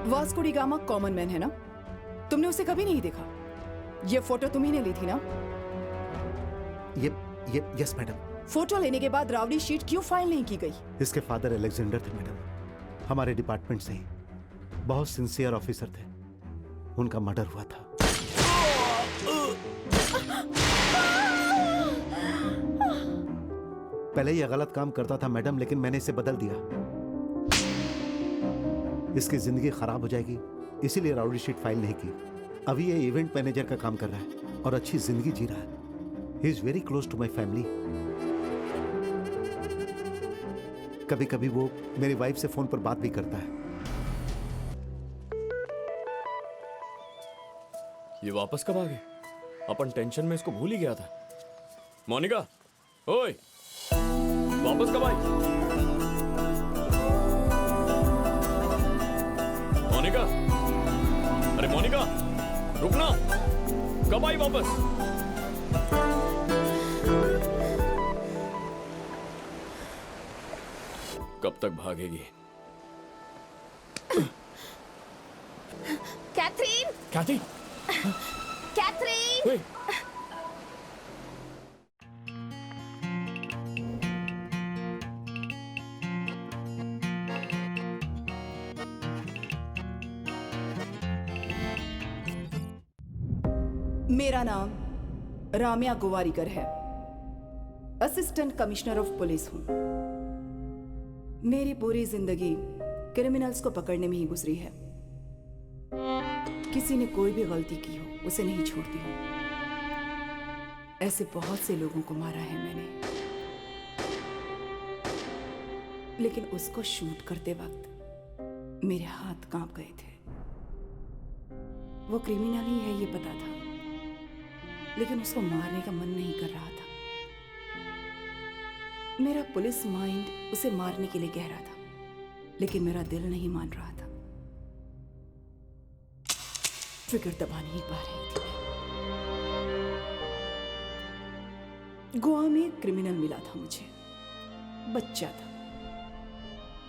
Vasco D gamma common man है ना? तुमने उसे कभी नहीं देखा? ये फोटो तुम्ही ने ली थी ना? ये यस मैडम। फोटो लेने के बाद रावड़ी शीट क्यों फाइल नहीं की गई? इसके फादर अलेक्जेंडर थे मैडम, हमारे डिपार्टमेंट से ही बहुत सिंसियर ऑफिसर थे। उनका मर्डर हुआ था। पहले ये गलत काम करता था मैडम, लेकिन मैंने इसे बदल दिया। इसकी जिंदगी खराब हो जाएगी, इसीलिए राउडी शीट फाइल नहीं की। अभी ये इवेंट मैनेजर का काम कर रहा है और अच्छी जिंदगी जी रहा है। He is very close to my family. कभी कभी वो मेरी वाइफ से फोन पर बात भी करता है। ये वापस कब आ गए? अपन टेंशन में इसको भूल ही गया था। मोनिका, ओए, वापस कब आई? मोनिका, अरे मोनिका, रुकना, कब आई वापस? कब तक भागेगी? कैथरीन! कैथी! कैथरीन! ओए, मेरा नाम राम्या गोवारीकर है। असिस्टेंट कमिश्नर ऑफ पुलिस हूं। मेरी पूरी जिंदगी क्रिमिनल्स को पकड़ने में ही गुजरी है। किसी ने कोई भी गलती की हो उसे नहीं छोड़ती हूं। ऐसे बहुत से लोगों को मारा है मैंने, लेकिन उसको शूट करते वक्त मेरे हाथ कांप गए थे। वो क्रिमिनल ही है ये पता था, लेकिन उसको मारने का मन नहीं कर रहा था। मेरा पुलिस माइंड उसे मारने के लिए कह रहा था, लेकिन मेरा दिल नहीं मान रहा था। ट्रिगर दबा नहीं पा रही थी मैं। गोवा में एक क्रिमिनल मिला था मुझे, बच्चा था।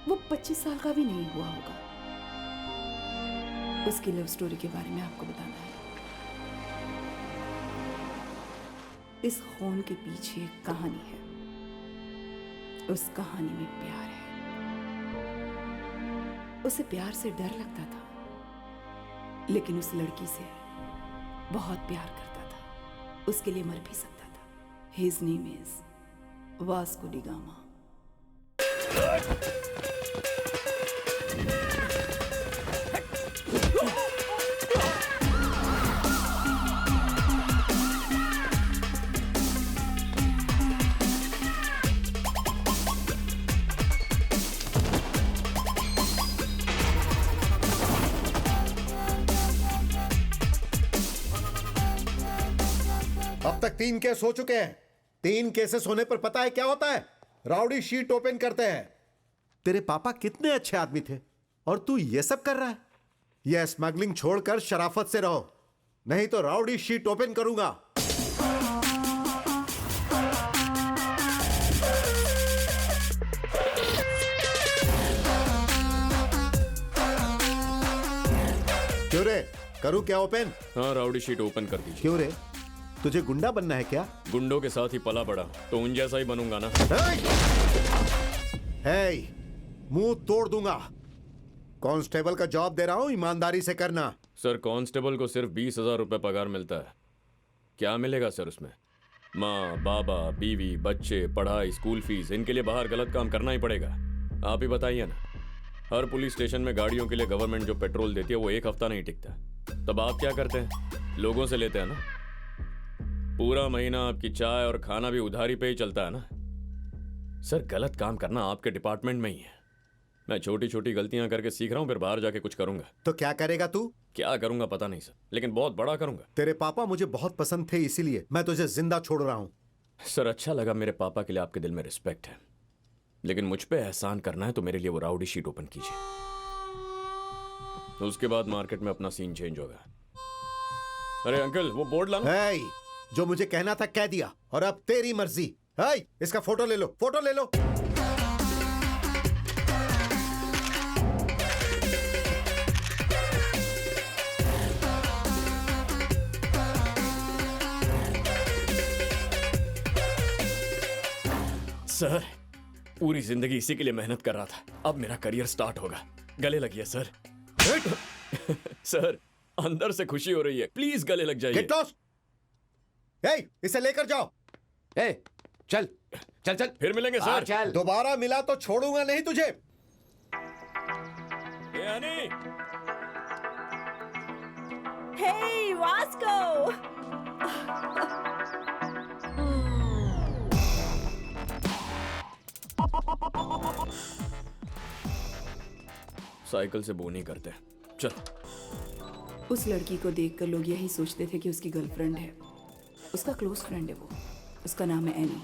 वो 25 साल का भी नहीं हुआ होगा। उसकी लव स्टोरी के बारे में आपको बताना है। इस खून के पीछे एक कहानी है। उस कहानी में प्यार है। उसे प्यार से डर लगता था, लेकिन उस लड़की से बहुत प्यार करता था। उसके लिए मर भी सकता था। His name is Vasco D gamma. अब तक 3 केस हो चुके हैं। 3 केसेस होने पर पता है क्या होता है? राउडी शीट ओपन करते हैं। तेरे पापा कितने अच्छे आदमी थे और तू ये सब कर रहा है। यह स्मगलिंग छोड़कर शराफत से रहो, नहीं तो राउडी शीट ओपन करूंगा। क्यों रे, करूं क्या ओपन? हाँ, राउडी शीट ओपन कर दीजिए। क्यों रे, तुझे गुंडा बनना है क्या? गुंडों के साथ ही पला बड़ा तो उन जैसा ही बनूंगा ना। हे, मुंह तोड़ दूंगा। कांस्टेबल का जॉब दे रहा हूं, ईमानदारी से करना। सर, कांस्टेबल को सिर्फ 20,000 रुपए पगार मिलता है। क्या मिलेगा सर उसमें? माँ, बाबा, बीवी, बच्चे, पढ़ाई, स्कूल फीस, इनके लिए बाहर गलत काम करना ही पड़ेगा। आप ही बताइए ना। हर पुलिस स्टेशन में गाड़ियों के लिए गवर्नमेंट जो पेट्रोल देती है वो 1 हफ्ता नहीं टिकता। तब आप क्या करते हैं? लोगों से लेते हैं ना। पूरा महीना आपकी चाय और खाना भी उधारी पे ही चलता है ना। सर, गलत काम करना आपके डिपार्टमेंट में ही है। मैं छोटी छोटी गलतियां करके सीख रहा हूं, फिर बाहर जाके कुछ करूंगा। तो क्या करेगा तू? क्या करूंगा पता नहीं सर, लेकिन बहुत बड़ा करूंगा। तेरे पापा मुझे बहुत पसंद थे, इसीलिए मैं तुझे जिंदा छोड़ रहा हूं। सर, अच्छा लगा मेरे पापा के लिए आपके दिल में रिस्पेक्ट है, लेकिन मुझ पे एहसान करना है तो मेरे लिए वो राउडी शीट ओपन कीजिए। उसके बाद मार्केट में अपना सीन चेंज होगा। अरे अंकल, वो बोर्ड लाना। हे, जो मुझे कहना था कह दिया, और अब तेरी मर्जी। हे, इसका फोटो ले लो, फोटो ले लो। सर, पूरी जिंदगी इसी के लिए मेहनत कर रहा था, अब मेरा करियर स्टार्ट होगा। गले लगिए सर। सर, अंदर से खुशी हो रही है, प्लीज गले लग जाइए। Get lost. इसे लेकर जाओ। ए, चल चल चल, फिर मिलेंगे हाँ, सर। चल। दोबारा मिला तो छोड़ूंगा नहीं तुझे। ए, यानी Hey, Vasco! साइकिल से बो नहीं करते। चल। उस लड़की को देखकर लोग यही सोचते थे कि उसकी गर्लफ्रेंड है। उसका क्लोज फ्रेंड है वो। उसका नाम है एनी।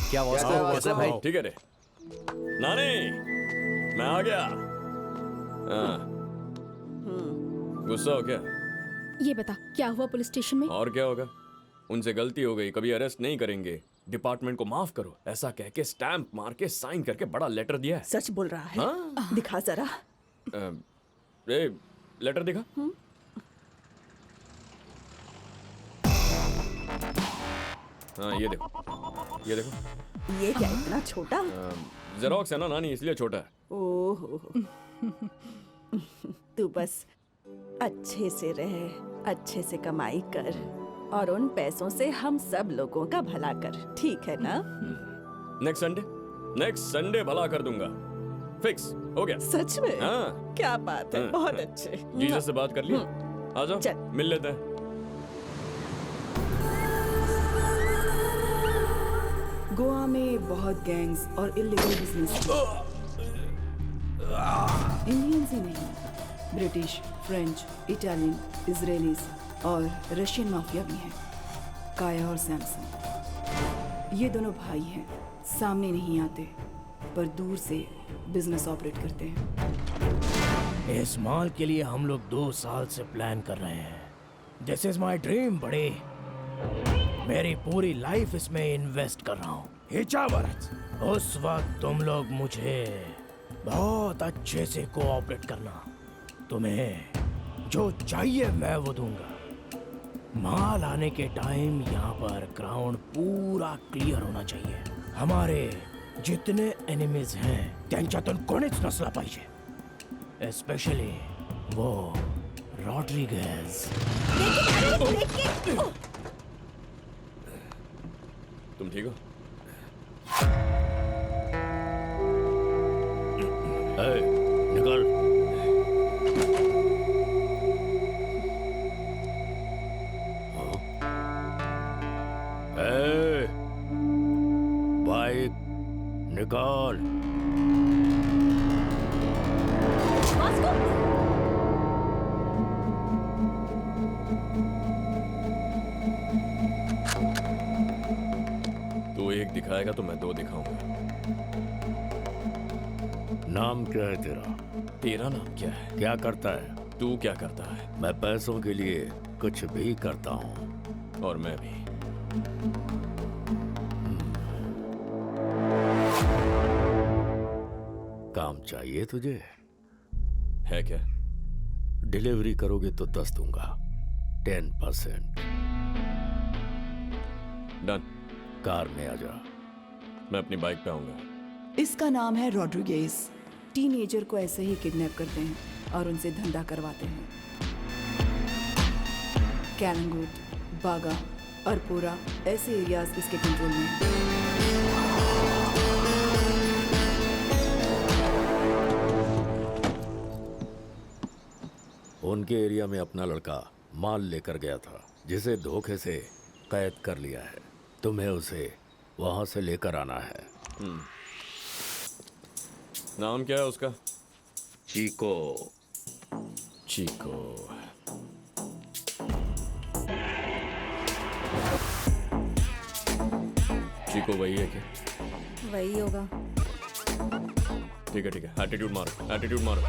क्या वास्ता भाई? ठीक है रे। नानी, मैं आ गया। हाँ। गुस्सा हो क्या? ये बता, क्या हुआ पुलिस स्टेशन में? और क्या होगा? उनसे गलती हो गई, कभी अरेस्ट नहीं करेंगे, डिपार्टमेंट को माफ करो, ऐसा कह के स्टैंप मार के साइन करके बड़ा लेटर दिया है। सच बोल रहा है? हाँ? दिखा जरा। ए, लेटर दिखा। हाँ, ये देखो, ये देखो। ये क्या इतना छोटा? जेरोक्स है ना नानी, इसलिए छोटा है। ओहो, तू बस अच्छे से रहे, अच्छे से कमाई कर और उन पैसों से हम सब लोगों का भला कर, ठीक है ना? नेक्स्ट संडे भला कर दूंगा। फिक्स हो गया। सच में? हाँ। क्या बात है, हाँ। बहुत अच्छे। जीसस से बात कर लिया। आ जाओ, चल। मिल लेते हैं। गोवा में बहुत गैंग्स और इलीगल बिजनेस इंडियंस ही नहीं, ब्रिटिश, फ्रेंच, इटालियन, इजरायलीज और रशियन माफिया भी हैं। काया और सैमसन, ये दोनों भाई हैं। सामने नहीं आते पर दूर से बिजनेस ऑपरेट करते हैं। इस मॉल के लिए हम लोग 2 साल से प्लान कर रहे हैं। दिस इज माई ड्रीम बड़े। मेरी पूरी लाइफ इसमें इन्वेस्ट कर रहा हूँ। हिचावरत, उस वक्त तुम लोग मुझे बहुत अच्छे से कोऑपरेट करना। तुम्हें जो चाहिए मैं वो दूंगा। माल आने के टाइम यहाँ पर ग्राउंड पूरा क्लियर होना चाहिए। हमारे जितने एनिमीज हैं त्यांच्यातून कोणीच नसला पाहिजे, स्पेशली वो रॉड्रिगेज। तुम ठीक हो? निकल। बाइक निकाल। तू एक दिखाएगा तो मैं 2 दिखाऊंगा। नाम क्या है तेरा? तेरा नाम क्या है? क्या करता है? तू क्या करता है? मैं पैसों के लिए कुछ भी करता हूँ। और मैं भी। काम चाहिए तुझे? है क्या? डिलीवरी करोगे तो 10 दूंगा, 10%। डन। कार में आ जा। मैं अपनी बाइक पे आऊंगा। इसका नाम है रॉड्रिगेज। टीनेजर को ऐसे ही किडनैप करते हैं और उनसे धंधा करवाते हैं। कैलंगुट, बागा, अरपोरा ऐसे एरियाज इसके कंट्रोल में हैं। उनके एरिया में अपना लड़का माल लेकर गया था, जिसे धोखे से कैद कर लिया है। तुम्हें उसे वहां से लेकर आना है। नाम क्या है उसका? चीको। चीको। चीको वही है क्या? वही होगा। ठीक है, ठीक है। एटीट्यूड मारो, एटीट्यूड मारो।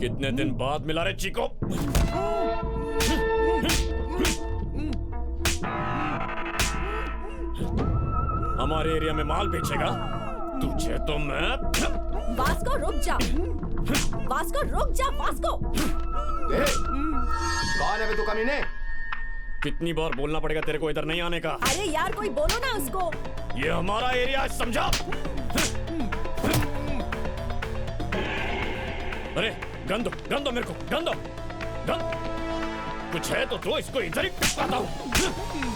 कितने दिन बाद मिला रे चीको? हमारे एरिया में माल बेचेगा? तुझे तो मैं... वास्को रुक जा, वास्को रुक जा, वास्को। कौन है बे तू कमीने? कितनी बार बोलना पड़ेगा तेरे को इधर नहीं आने का? अरे यार कोई बोलो ना उसको। ये हमारा एरिया है, समझा? अरे गन दो मेरे को, गन दो। कुछ है तो दो, इसको इधर ही पिटवाता हूँ।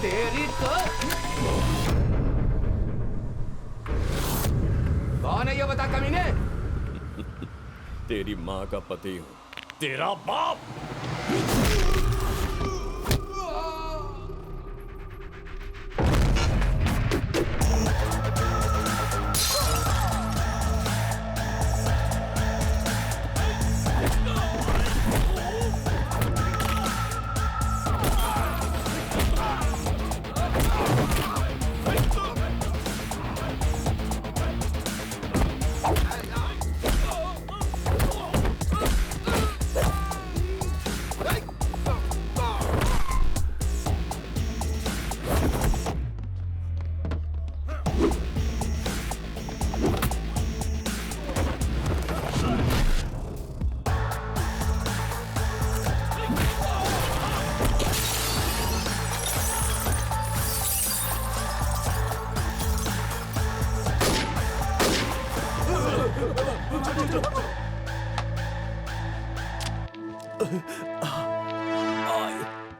तेरी तो कौन है ये बता कमीने? तेरी माँ का पति हूँ, तेरा बाप।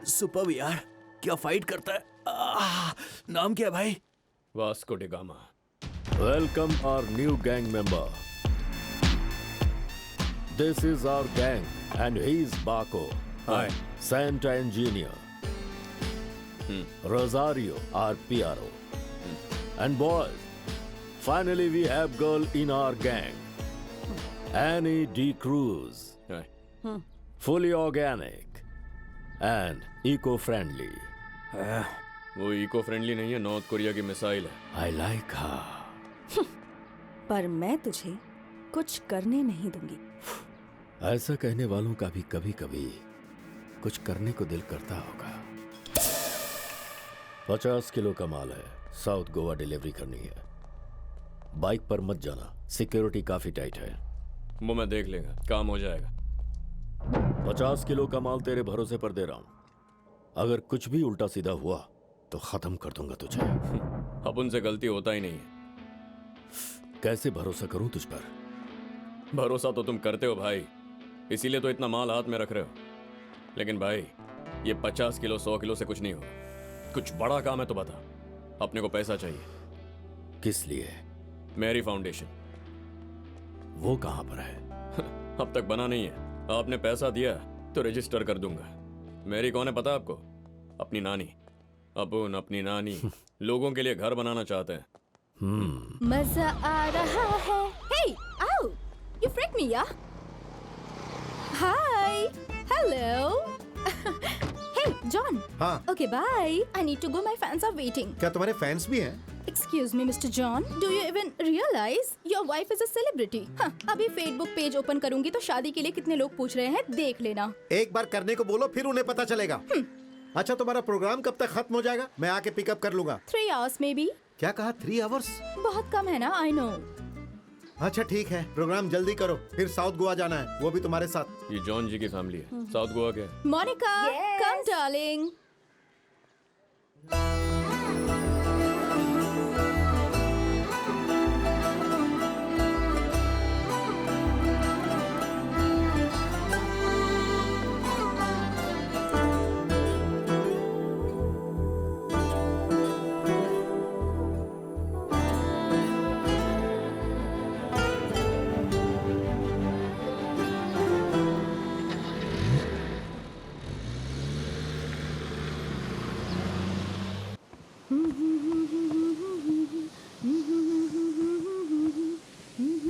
सुपर यार, क्या फाइट करता है। नाम क्या है भाई? Vasco D gamma. Welcome our new gang member. This is our gang and he's Baco. Hi. Santa Engineer. Rosario, our PRO. And boys, finally we have girl in our gang. Annie D. Cruz. Hi. Fully organic and eco-friendly. वो eco friendly नहीं है, north Korea की missile है। I like her. पर मैं तुझे कुछ करने नहीं दूंगी। ऐसा कहने वालों का भी कभी कभी कुछ करने को दिल करता होगा। 50 किलो का माल है, साउथ गोवा डिलीवरी करनी है। बाइक पर मत जाना, सिक्योरिटी काफी टाइट है। वो मैं देख लेगा, काम हो जाएगा। 50 किलो का माल तेरे भरोसे पर दे रहा हूं। अगर कुछ भी उल्टा सीधा हुआ तो खत्म कर दूंगा तुझे। अब उनसे गलती होता ही नहीं है। कैसे भरोसा करूं तुझ पर? भरोसा तो तुम करते हो भाई, इसीलिए तो इतना माल हाथ में रख रहे हो। लेकिन भाई, ये 50 किलो 100 किलो से कुछ नहीं होगा। कुछ बड़ा काम है तो बता। अपने को पैसा चाहिए। किस लिए? मेरी फाउंडेशन। वो कहां पर है? अब तक बना नहीं है। आपने पैसा दिया तो रजिस्टर कर दूंगा। मेरी कौन है पता आपको? अपनी नानी। अपन अपनी नानी लोगों के लिए घर बनाना चाहते हैं। मजा आ रहा है। Hey, ow! You freaked me, yeah? Hi. Hello. Hey, John. हाँ। Okay, bye. I need to go. My fans are waiting. क्या तुम्हारे फैंस भी हैं? Excuse me, Mr. John. Do you even realize your wife is a celebrity? हाँ, अभी Facebook page open करूंगी तो शादी के लिए कितने लोग पूछ रहे हैं, देख लेना। एक बार करने को बोलो, फिर उन्हें पता चलेगा। अच्छा, तुम्हारा प्रोग्राम कब तक खत्म हो जाएगा? मैं आके पिकअप कर लूंगा। 3 hours maybe. क्या कहा? 3 आवर्स? बहुत कम है ना, I know. अच्छा ठीक है, प्रोग्राम जल्दी करो, फिर साउथ गोवा जाना है, वो भी तुम्हारे साथ। ये जॉन जी की फैमिली है। साउथ गोवा के। Monica, come darling.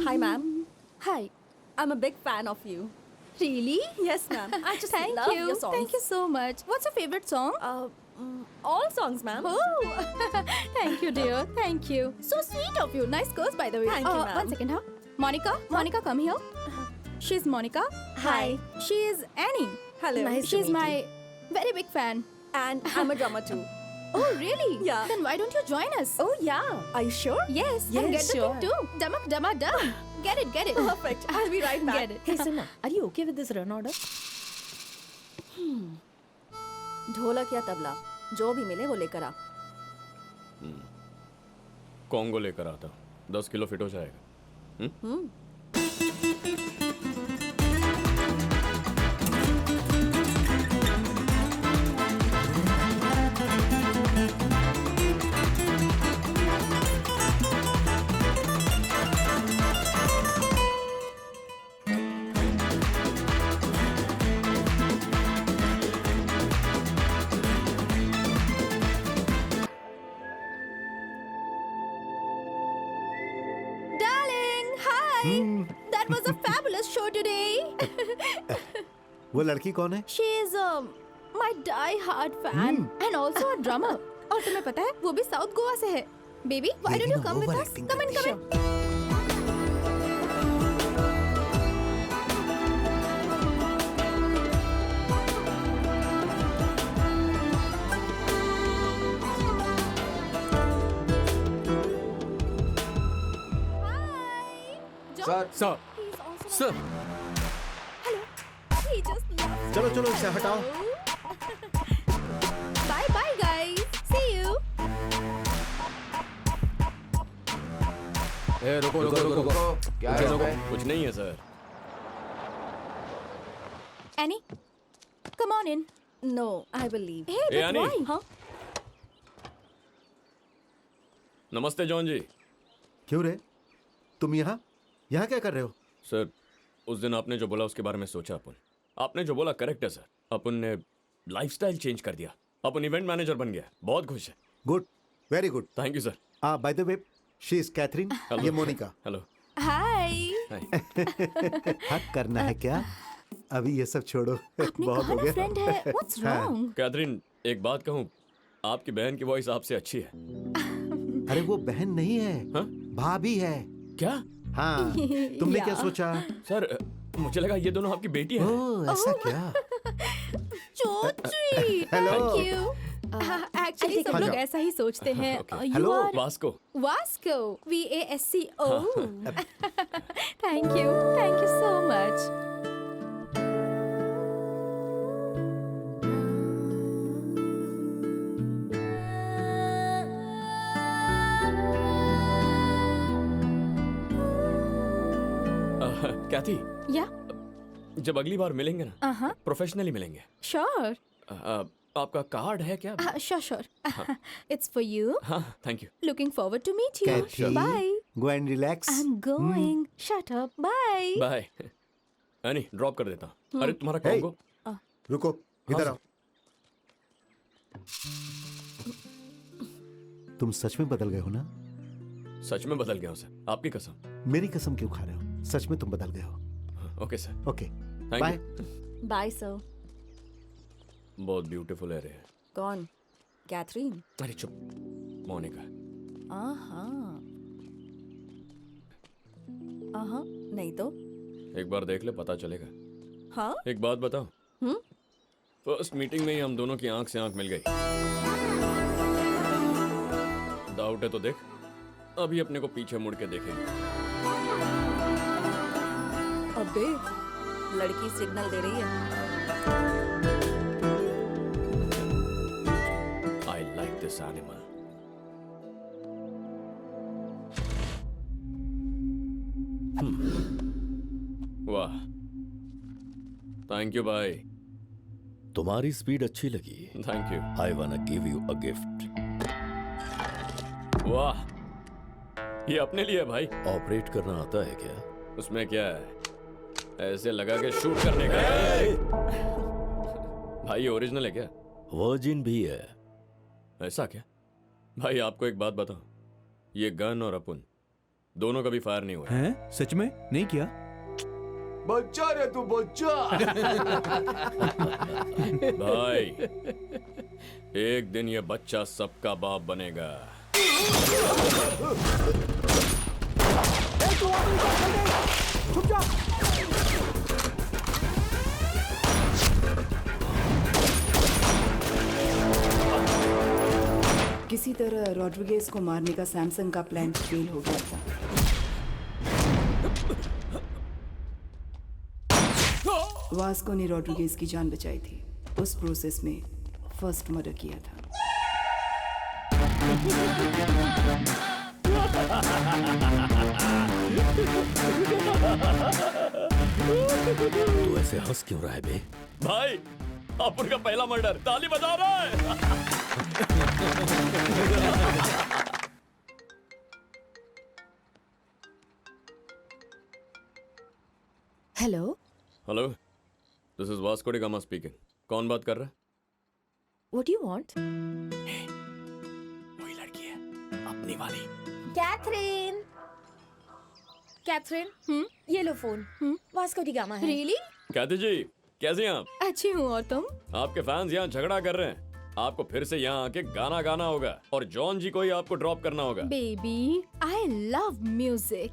Hi, ma'am. Hi. I'm a big fan of you. Really? Yes, ma'am. I just Thank love you. your songs. Thank you so much. What's your favorite song? All songs, ma'am. Oh, thank you, dear. Thank you. So sweet of you. Nice girls, by the way. Thank you, ma'am. 1 second, huh? Monica, come here. she's Monica. Hi. She is Annie. Hello. Nice to She's meet my very big fan. And I'm a drummer too. Oh, really? Yeah. Then why don't you join us? Oh yeah. Are you sure? Yes. Yes, and get the sure. thing too. Dumak dama dum. Get it. Perfect. I'll be right back. Get it. Hey, Sinha, are you okay with this run order? ढोलक या तबला जो भी मिले वो लेकर आ. Congo लेकर आता हूँ 10 किलो फिट हो जाएगा. Darling, hi. That was a fabulous show today. वो लड़की कौन है? She is my die-hard fan and also a drummer. और तुम्हें पता है वो भी साउथ गोवा से है. Baby, why don't you come with us? Come in. Hi. John, sir he's also sir Hello. He just loves चलो चलो इसे हटाओ. Bye bye guys. See you. ए रुको रुको रुको रुको क्या है इसमें? कुछ नहीं है sir. Annie, come on in. No, I will leave. Hey, Hey, but Annie. why? Huh? नमस्ते जॉन जी. क्यों रे? तुम यहाँ क्या कर रहे हो? सर उस दिन आपने जो बोला उसके बारे में सोचा अपन. आपने जो बोला करेक्ट है सर. अपन ने लाइफस्टाइल चेंज कर दिया. अपन इवेंट मैनेजर बन गया. बहुत खुश है. Good, very good. Thank you sir. By the way, she is Catherine. ये मोनिका. हेलो. Hi. हक करना है क्या? अभी ये सब छोड़ो. आपने बहुत कहा हो ना गया. फ्रेंड है. What's wrong? कैथरीन एक बात कहूँ. आपकी बहन की वॉइस आपसे अच्छी है. अरे वो बहन नहीं है, हाँ? भाभी है. क्या? हाँ. तुमने क्या या. सोचा? सर मुझे लगा ये दोनों आपकी बेटी है. ओह, ऐसा क्या? So sweet. Hello. Thank you. Actually सब हाँ, लोग जाओ. ऐसा ही सोचते हैं. Okay. You Hello. are Vasco. Vasco. VASCO. Thank you. Thank you so much. Cathy Yeah. जब अगली बार मिलेंगे ना Uh-huh. प्रोफेशनली मिलेंगे. Sure. आपका कार्ड है क्या? Sure. It's for you. हाँ thank you. Looking forward to meet you. Cathy, Bye. go and relax. I'm going. Shut up. Bye. Bye. एनी ड्रॉप कर देता हूँ. अरे तुम्हारा Hey. कॉन्गो. रुको, इधर आओ. तुम सच में बदल गए हो ना? सच में बदल गया हूँ सर. आपकी कसम. मेरी कसम क्यों खा रहे हो? सच में तुम बदल गए हो. Okay sir. Okay, thank bye. You. Bye, sir. बहुत ब्यूटीफुल है रे. कौन? कैथरीन. अरे चुप. मोनिका. नहीं तो. एक बार देख ले पता चलेगा. हाँ? एक बात बताओ. फर्स्ट मीटिंग में ही हम दोनों की आंख से आंख मिल गई. डाउट है तो देख. अभी अपने को पीछे मुड़ के देखेंगे. अबे, लड़की सिग्नल दे रही है. I like this animal. वाह. थैंक यू भाई. तुम्हारी स्पीड अच्छी लगी. Thank you. I want give you a gift. वाह. ये अपने लिए है भाई. ऑपरेट करना आता है क्या? उसमें क्या है? ऐसे लगा के शूट करने का है. भाई ये ओरिजिनल है क्या? वर्जिन भी है. ऐसा क्या? भाई आपको एक बात बताओ. ये गन और अपन दोनों कभी फायर नहीं हुआ. हैं? सच में नहीं किया? बच्चा रे तू बच्चा. भाई एक दिन ये बच्चा सबका बाप बनेगा. छुप जा! किसी तरह रॉड्रिगेज को मारने का सैमसंग का प्लान फेल हो गया था। वास्को ने रॉड्रिगेज की जान बचाई थी। उस प्रोसेस में फर्स्ट मर्डर किया था। तू ऐसे हंस क्यों रहा है बे? भाई अपुन का पहला मर्डर, ताली बजा रहा है। Hello, hello, this is Vasco D gamma speaking. कौन बात कर रहा है? What you want? वही लड़की है, अपनी वाली। कैथरीन, कैथरीन, ये लो फोन। वास्को डी गामा है। रियली? कहते जी कैसे हैं आप? अच्छी हूँ, और तुम? आपके फैंस यहाँ झगड़ा कर रहे हैं। आपको फिर से यहाँ आके गाना गाना होगा और जॉन जी को ही आपको ड्रॉप करना होगा। Baby, I love music.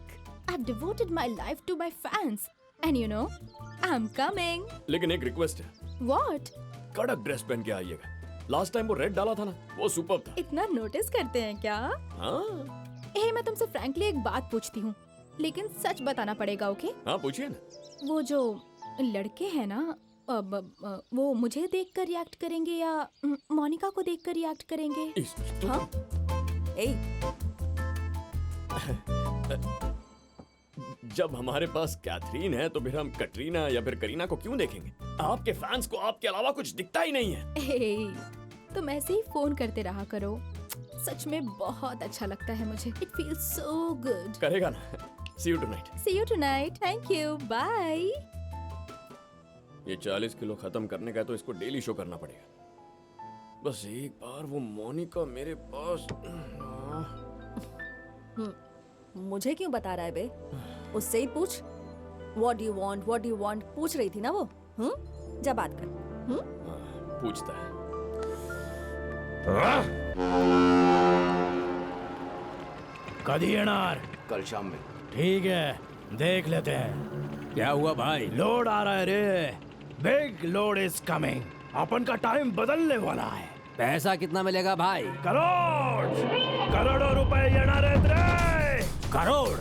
I've devoted my life to my fans. And you know, I'm coming. लेकिन एक रिक्वेस्ट है, What? कड़क ड्रेस पहन के आइएगा। लास्ट टाइम वो रेड डाला था ना, वो सुपर्ब था। इतना नोटिस करते हैं क्या? हाँ मैं तुमसे फ्रैंकली एक बात पूछती हूँ, लेकिन सच बताना पड़ेगा, ओके? हाँ पूछिए ना। वो जो लड़के हैं ना, वो मुझे देखकर रिएक्ट करेंगे या मोनिका को देखकर रिएक्ट करेंगे? हाँ? जब हमारे पास कैथरीन है तो फिर हम कटरीना या फिर करीना को क्यों देखेंगे? आपके फैंस को आपके अलावा कुछ दिखता ही नहीं है। तुम ऐसे ही फोन करते रहा करो। सच में बहुत अच्छा लगता है मुझे। It feels so good. करेगा ना? See you tonight. See you tonight. Thank you. Bye. ये 40 किलो खत्म करने का है तो इसको डेली शो करना पड़ेगा। बस एक बार वो मोनिका मेरे पास। मुझे क्यों बता रहा है बे? उससे ही पूछ। What do you want? पूछ रही थी ना वो। जा बात कर। पूछता है। कभी येणार? कल शाम में। ठीक है, देख लेते हैं। क्या हुआ भाई? लोड आ रहा है रे। Big load is coming. अपन का टाइम बदलने वाला है। पैसा कितना मिलेगा भाई? करोड़ों रुपए येणार आहेत रे। Crore?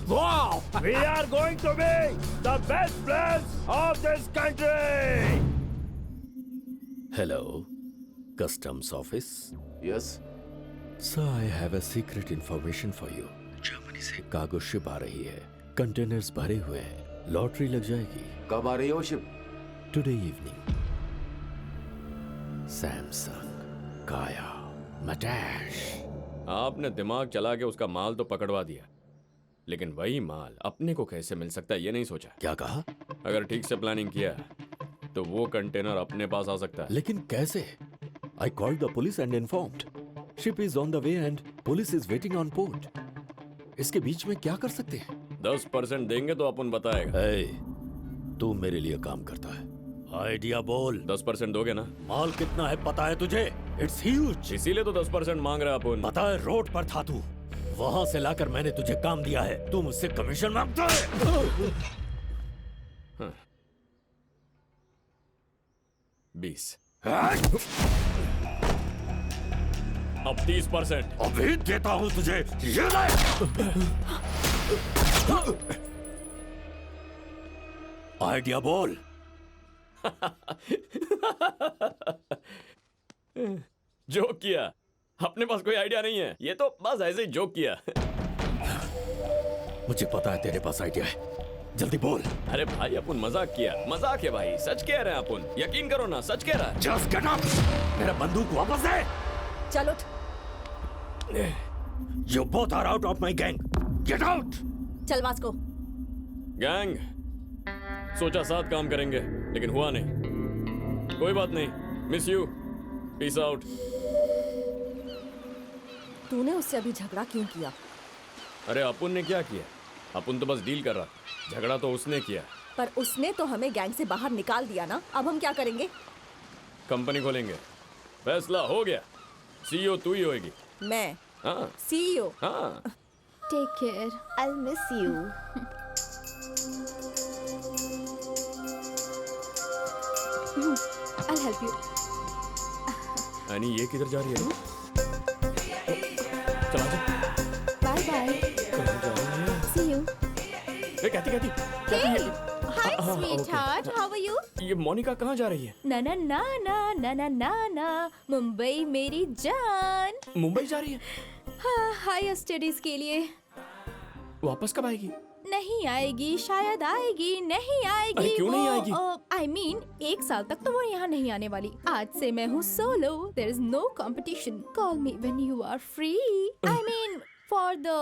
Wow! We are going to be the best place of this country. Hello, customs office. Yes. Sir, I have a secret information for you. Germany से कार्गो शिप आ रही है। कंटेनर्स भरे हुए हैं। लॉटरी लग जाएगी। कब आ रही है वो ship? Today evening. Samsung, Kaya, Matash. आपने दिमाग चला के उसका माल तो पकड़वा दिया, लेकिन वही माल अपने को कैसे मिल सकता है ये नहीं सोचा। क्या कहा? अगर ठीक से प्लानिंग किया तो वो कंटेनर अपने पास आ सकता है। लेकिन कैसे? I called the police and informed. Ship is on the way and police is waiting on port. इसके बीच में क्या कर सकते हैं? 10% देंगे तो अपन बताएगा। Hey, तू मेरे लिए काम करता है। आइडिया बोल। 10% दोगे ना? माल कितना है पता है तुझे? It's huge. इसीलिए तो 10% मांग रहा है अपन। पता है रोड पर था तू, वहां से लाकर मैंने तुझे काम दिया है, तू मुझसे कमीशन मांगता है। 20। अब 30%। अभी देता हूं तुझे, ये ले। आइडिया बोल। जोक किया। अपने पास कोई आइडिया नहीं है, ये तो बस ऐसे ही जोक किया। मुझे पता है तेरे पास आइडिया है, जल्दी बोल। अरे भाई अपन मजाक किया, मजाक है भाई, सच कह रहे हैं अपन, यकीन करो ना, सच कह रहा है। Just get up! मेरा बंदूक वापस दे। चल उठ। You both are out of my gang. Get out! चल वास्को। गैंग, सोचा साथ काम करेंगे, लेकिन हुआ नहीं। कोई बात नहीं, मिस यू, पीस आउट। तूने उससे अभी झगड़ा क्यों किया? अरे अपन ने क्या किया? अपन तो बस डील कर रहा, झगड़ा तो उसने किया। पर उसने तो हमें गैंग से बाहर निकाल दिया ना, अब हम क्या करेंगे? कंपनी खोलेंगे, फैसला हो गया। सीईओ तू ही होएगी। मैं? हाँ सीईओ? हाँ। Take care. I'll miss you. I'll help you. यानी ये किधर जा रही है? चला जा। Bye bye, see you. ए कहती Hey, hi sweetheart, how are you? ये मोनिका कहाँ जा रही है? ना ना ना ना ना ना ना ना, मुंबई मेरी जान। मुंबई जा रही है? हाँ, हायर स्टडीज के लिए। वापस कब आएगी? नहीं आएगी, शायद आएगी, नहीं आएगी। अरे क्यों नहीं आएगी? I mean, 1 साल तक तो वो यहाँ नहीं आने वाली। आज से मैं हूँ solo, there is no competition. Call me when you are free. I mean, for the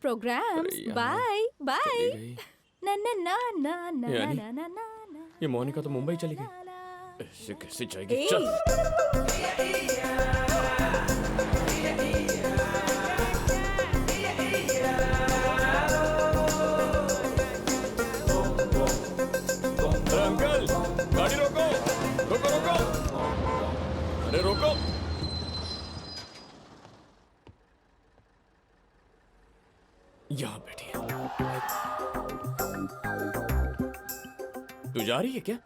programs. अरे यार, Bye, bye. चली गई। ना ना ना ना ना यानी? ना ना ना ना। ये मोनिका तो मुंबई चली गई। ऐसे कैसे जाएगी? ए, चल। अरे अंकल, गाड़ी रोको, रोको रोको, अरे रोको। यहाँ बैठी है। तू जा रही है क्या?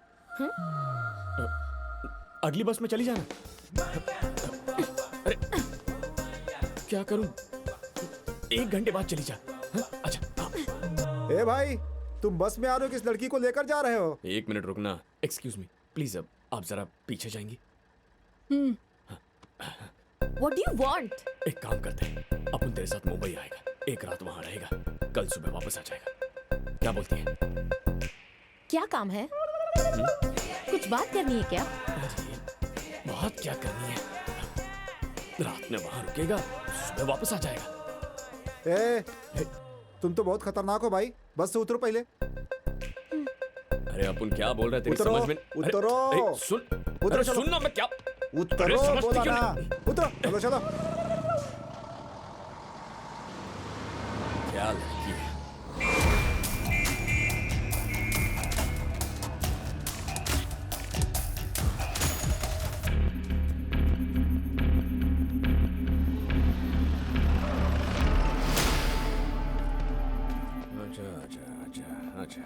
अगली बस में चली जाना। अरे क्या करूं? 1 घंटे बाद चली जा। हाँ? अच्छा हाँ। ए भाई, तुम बस में आ रहे हो, किस लड़की को लेकर जा रहे हो? 1 मिनट रुकना। एक्सक्यूज मी प्लीज, अब आप जरा पीछे जाएंगी? What do you want? एक काम करते हैं, अपन तेरे साथ मुंबई आएगा, 1 रात वहां रहेगा, कल सुबह वापस आ जाएगा। क्या बोलती है? क्या काम है? कुछ बात करनी है क्या? अरे बात क्या करनी है? रात में वहां रुकेगा, सुबह वापस आ जाएगा। ए, तुम तो बहुत खतरनाक हो भाई, बस से उतरो पहले। अरे अपन क्या बोल रहे हैं, तेरी उतरो, समझ में? उतरो। अरे सुन, उतरो, अरे चलो। सुन ना, मैं क्या? उतरो, अरे समझती बोला क्यों ना। नहीं? उतरो, चलो चलो। क्या लड़की है? अच्छा।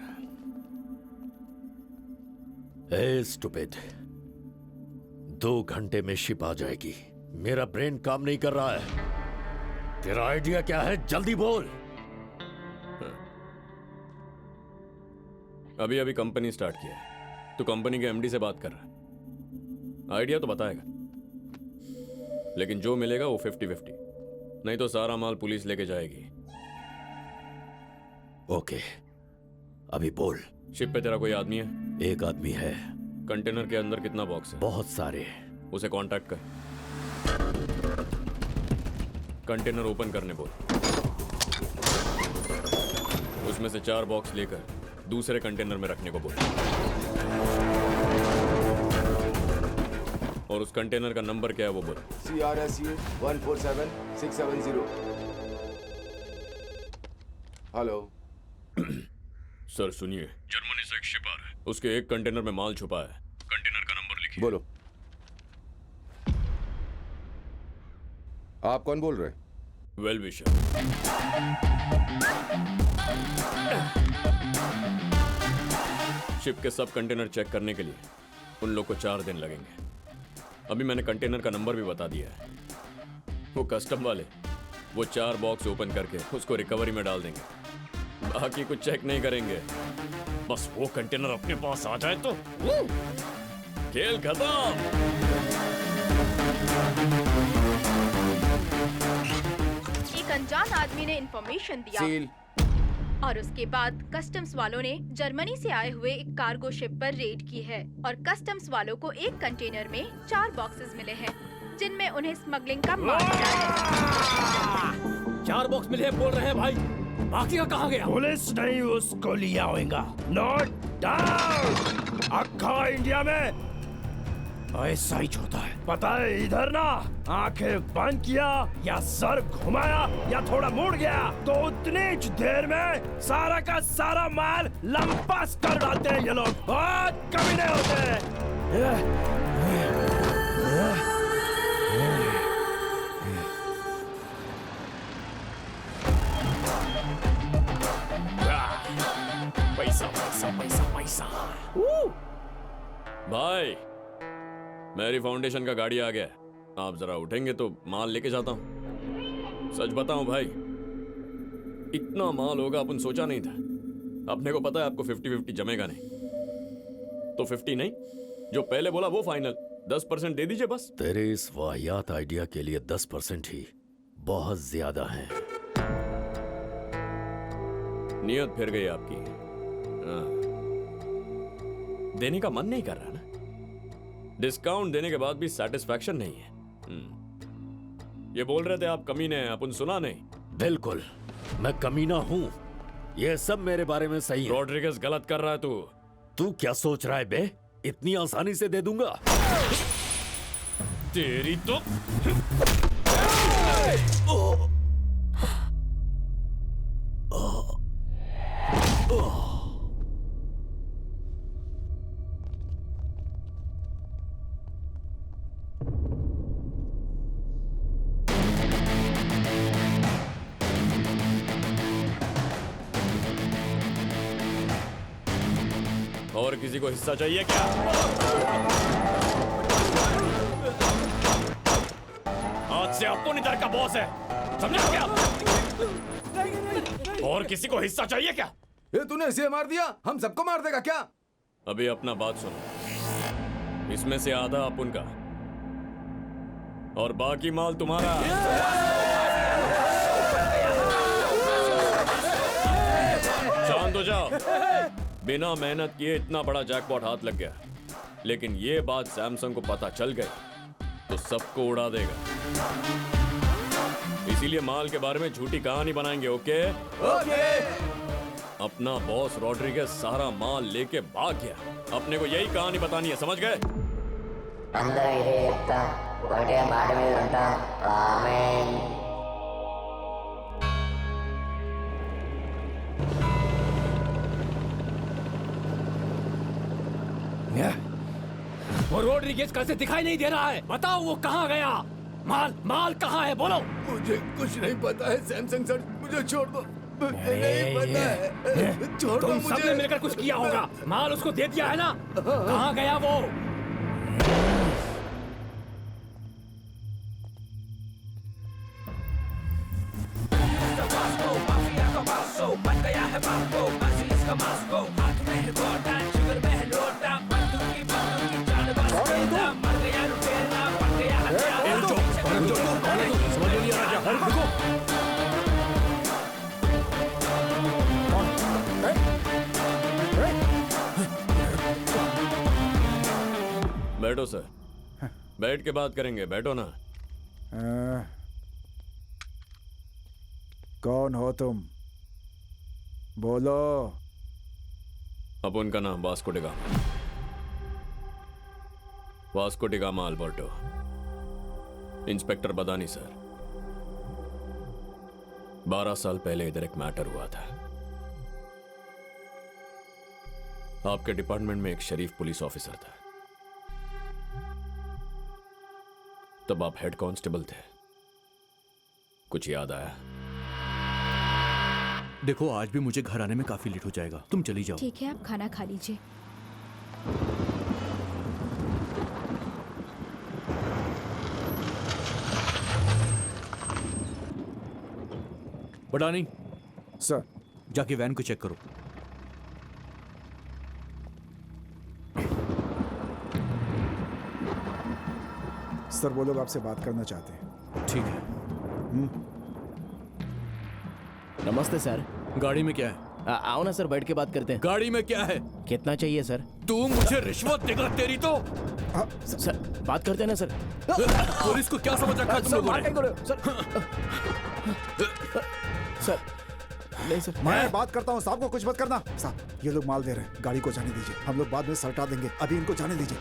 ए स्टूपिड, 2 घंटे में शिप आ जाएगी। मेरा ब्रेन काम नहीं कर रहा है। तेरा आइडिया क्या है? जल्दी बोल। अभी अभी कंपनी स्टार्ट किया है, तो कंपनी के एमडी से बात कर रहा है। आइडिया तो बताएगा, लेकिन जो मिलेगा वो 50-50, नहीं तो सारा माल पुलिस लेके जाएगी। ओके, अभी बोल। शिप पे तेरा कोई आदमी है? 1 आदमी है। कंटेनर के अंदर कितना बॉक्स है? बहुत सारे। उसे कांटेक्ट कर, कंटेनर ओपन करने बोल। उसमें से 4 बॉक्स लेकर दूसरे कंटेनर में रखने को बोल, और उस कंटेनर का नंबर क्या है वो बोल। CRSU 147670। हेलो सर सुनिए, जर्मनी से एक शिप आ रहा है, उसके एक कंटेनर में माल छुपा है। कंटेनर का नंबर लिखिए। बोलो। आप कौन बोल रहे हैं? Well wisher. शिप के सब कंटेनर चेक करने के लिए उन लोग को 4 दिन लगेंगे। अभी मैंने कंटेनर का नंबर भी बता दिया है। वो कस्टम वाले वो 4 बॉक्स ओपन करके उसको रिकवरी में डाल देंगे, बाकी कुछ चेक नहीं करेंगे। बस वो कंटेनर अपने पास आ जाए तो खेल खत्म। एक अनजान आदमी ने इंफॉर्मेशन दिया सील। और उसके बाद कस्टम्स वालों ने जर्मनी से आए हुए एक कार्गो शिप पर रेड की है और कस्टम्स वालों को एक कंटेनर में 4 बॉक्सेस मिले हैं जिनमें उन्हें स्मगलिंग का माल मिला है। 4 बॉक्स मिले बोल रहे हैं भाई, बाकी का कहाँ गया? पुलिस नहीं उसको लिया होगा। Note down. अक्खा इंडिया में ऐसा ही होता है, पता है? इधर ना आंखें बंद किया या सर घुमाया या थोड़ा मुड़ गया तो उतनी देर में सारा का सारा माल लंपास कर डालते हैं ये लोग। बहुत कमीने होते हैं। पैसा पैसा पैसा पैसा। भाई मेरी फाउंडेशन का गाड़ी आ गया, आप जरा उठेंगे तो माल लेके जाता हूँ। सच बताऊं भाई, इतना माल होगा अपन सोचा नहीं था। अपने को पता है आपको 50-50 जमेगा नहीं, तो 50 नहीं, जो पहले बोला वो फाइनल। 10% दे दीजिए बस। तेरे इस वाहियात आइडिया के लिए 10% ही बहुत ज्यादा है। नियत फिर गई आपकी। हाँ। देने का मन नहीं कर रहा ना। डिस्काउंट देने के बाद भी सेटिस्फैक्शन नहीं है। ये बोल रहे थे आप कमीने हैं, अपन सुना नहीं। बिल्कुल, मैं कमीना हूं। ये सब मेरे बारे में सही है। रॉड्रिगेज गलत कर रहा है तू। तू क्या सोच रहा है बे? इतनी आसानी से दे दूंगा? तेरी तो और किसी को हिस्सा चाहिए क्या? आज से अपन इधर का बॉस है, समझा क्या? और किसी को हिस्सा चाहिए क्या? ये तूने इसे मार दिया, हम सबको मार देगा क्या? अभी अपना बात सुनो। इसमें से आधा अपन का और बाकी माल तुम्हारा। शांत हो जाओ। बिना मेहनत किए इतना बड़ा जैकपॉट हाथ लग गया, लेकिन ये बात सैमसंग को पता चल गई तो सबको उड़ा देगा। इसीलिए माल के बारे में झूठी कहानी बनाएंगे। ओके? अपना बॉस रॉड्रिगेज सारा माल लेके भाग गया। अपने को यही कहानी बतानी है, समझ गए? అందరూ ఇదే చెప్తా ఒకటే మాట మీద ఉంటాం ఆమేన్ वो रॉड्रिगेज कैसे दिखाई नहीं दे रहा है? बताओ वो कहाँ गया? माल कहाँ है? बोलो। मुझे कुछ नहीं पता है सैमसंग सर, मुझे छोड़ दो। नहीं पता है, छोड़ दो तुम मुझे। सबने मिलकर कुछ किया होगा। माल उसको दे दिया है ना? कहाँ गया वो? बैठो सर, बैठ के बात करेंगे। बैठो ना। कौन हो तुम? बोलो। अब उनका नाम Vasco D gamma. Vasco D gamma Alberto. Inspector बदानी सर। 12 साल पहले इधर एक मैटर हुआ था। आपके डिपार्टमेंट में एक शरीफ पुलिस ऑफिसर था। तब आप हेड कांस्टेबल थे। कुछ याद आया? देखो, आज भी मुझे घर आने में काफी लेट हो जाएगा, तुम चली जाओ। ठीक है, आप खाना खा लीजिए। बडानी सर, जाके वैन को चेक करो। सर, वो लोग आपसे बात करना चाहते हैं। ठीक है। नमस्ते सर। गाड़ी में क्या है? आओ ना सर, बैठ के बात करते हैं। गाड़ी में क्या है? कितना चाहिए सर? तू मुझे रिश्वत देगा? तेरी तो। सर बात करते हैं ना सर। पुलिस को क्या समझ रखा है तुम लोगों ने? सर नहीं सर, मैं बात करता हूँ। साहब को कुछ मत करना। साहब, ये लोग माल दे रहे हैं, गाड़ी को जाने दीजिए। हम लोग बाद में सलटा देंगे, अभी इनको जाने दीजिए।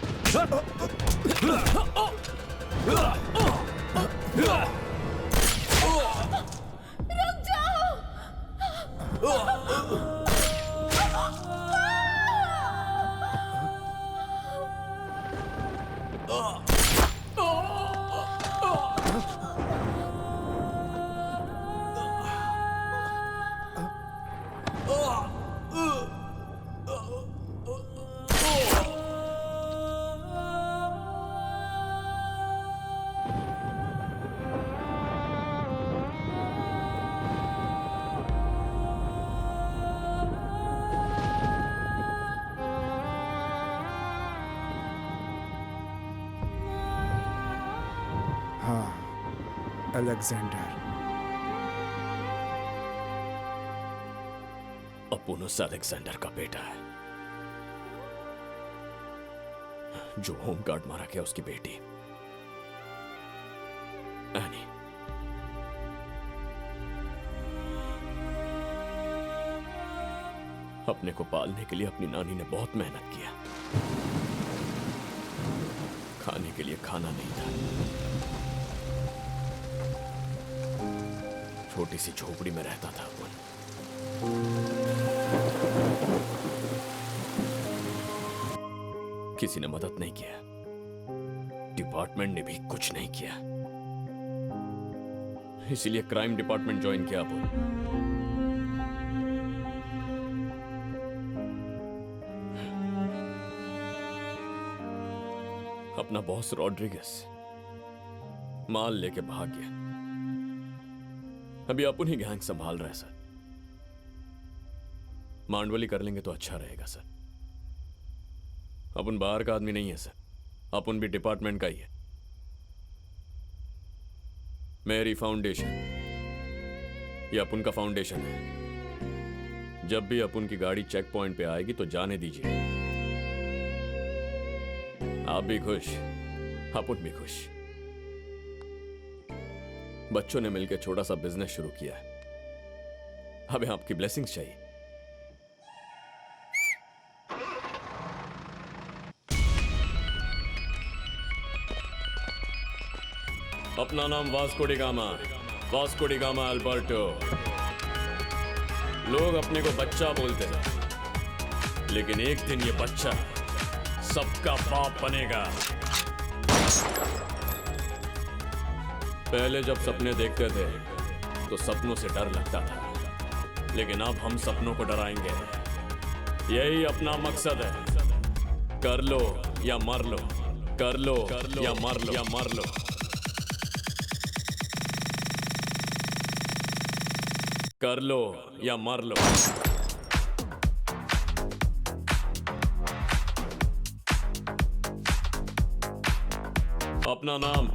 अलेक्जेंडर। अपुन उस अलेक्जेंडर का बेटा है जो होमगार्ड मारा गया, उसकी बेटी एनी। अपने को पालने के लिए अपनी नानी ने बहुत मेहनत किया। खाने के लिए खाना नहीं था, छोटी सी झोपड़ी में रहता था अपन। किसी ने मदद नहीं किया, डिपार्टमेंट ने भी कुछ नहीं किया, इसीलिए क्राइम डिपार्टमेंट ज्वाइन किया अपन। अपना बॉस रॉड्रिगस माल लेके भाग गया। अभी अपन ही गैंग संभाल रहे हैं सर। मांडवली कर लेंगे तो अच्छा रहेगा सर। अपन बाहर का आदमी नहीं है सर, अपन भी डिपार्टमेंट का ही है। मेरी फाउंडेशन ये अपन का फाउंडेशन है। जब भी अपन की गाड़ी चेक पॉइंट पे आएगी तो जाने दीजिए। आप भी खुश, अपन भी खुश। बच्चों ने मिलकर छोटा सा बिजनेस शुरू किया है, हमें आपकी ब्लेसिंग्स चाहिए। अपना नाम Vasco D gamma, Vasco D gamma Alberto. लोग अपने को बच्चा बोलते हैं, लेकिन एक दिन ये बच्चा सबका बाप बनेगा। पहले जब सपने देखते थे तो सपनों से डर लगता था, लेकिन अब हम सपनों को डराएंगे। यही अपना मकसद है। कर लो या मर लो, कर लो या मर लो, या मर लो। कर लो या मर लो। अपना नाम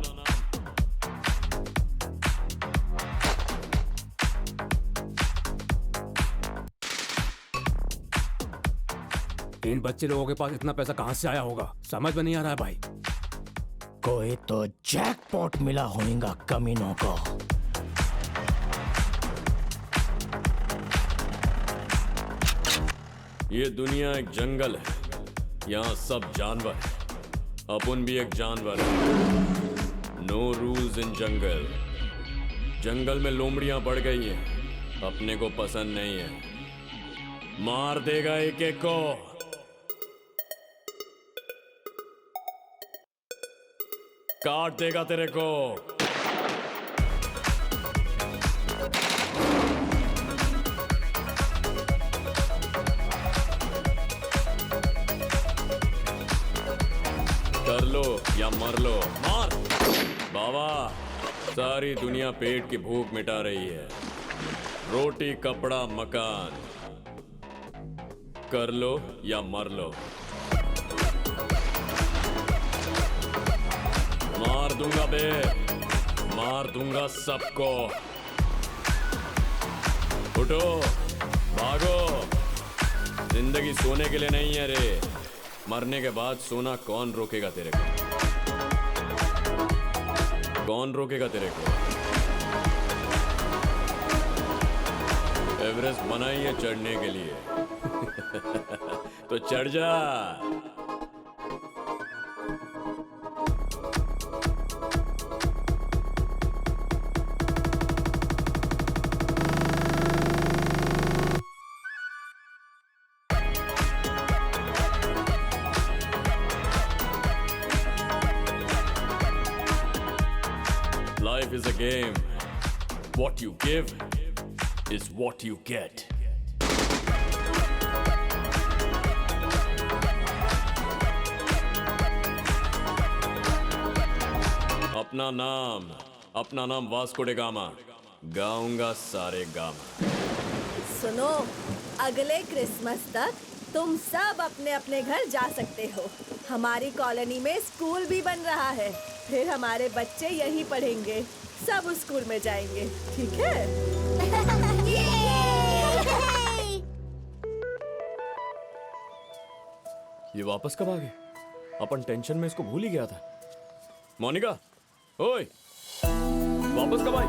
इन बच्चे लोगों के पास इतना पैसा कहां से आया होगा, समझ में नहीं आ रहा है भाई। कोई तो जैकपॉट मिला होगा कमीनों को। ये दुनिया एक जंगल है, यहाँ सब जानवर है। अपन भी एक जानवर है। नो रूल्स इन जंगल। जंगल में लोमड़ियां बढ़ गई हैं, अपने को पसंद नहीं है। मार देगा एक एक को। काट देगा तेरे को। कर लो या मर लो। मार बाबा। सारी दुनिया पेट की भूख मिटा रही है। रोटी कपड़ा मकान। कर लो या मर लो। मार दूंगा बे, मार दूंगा सबको। उठो भागो। जिंदगी सोने के लिए नहीं है रे। मरने के बाद सोना कौन रोकेगा तेरे को? कौन रोकेगा तेरे को? एवरेस्ट बना ही है चढ़ने के लिए। तो चढ़ जा। Life is a game. What you give is what you get. अपना नाम वास्को डे गामा। गाऊंगा सारे गामा। सुनो, अगले क्रिसमस तक तुम सब अपने अपने घर जा सकते हो। हमारी कॉलोनी में स्कूल भी बन रहा है, फिर हमारे बच्चे यहीं पढ़ेंगे। सब स्कूल में जाएंगे, ठीक है? ये वापस कब आ गए? अपन टेंशन में इसको भूल ही गया था। मोनिका, ओए, वापस कब आई?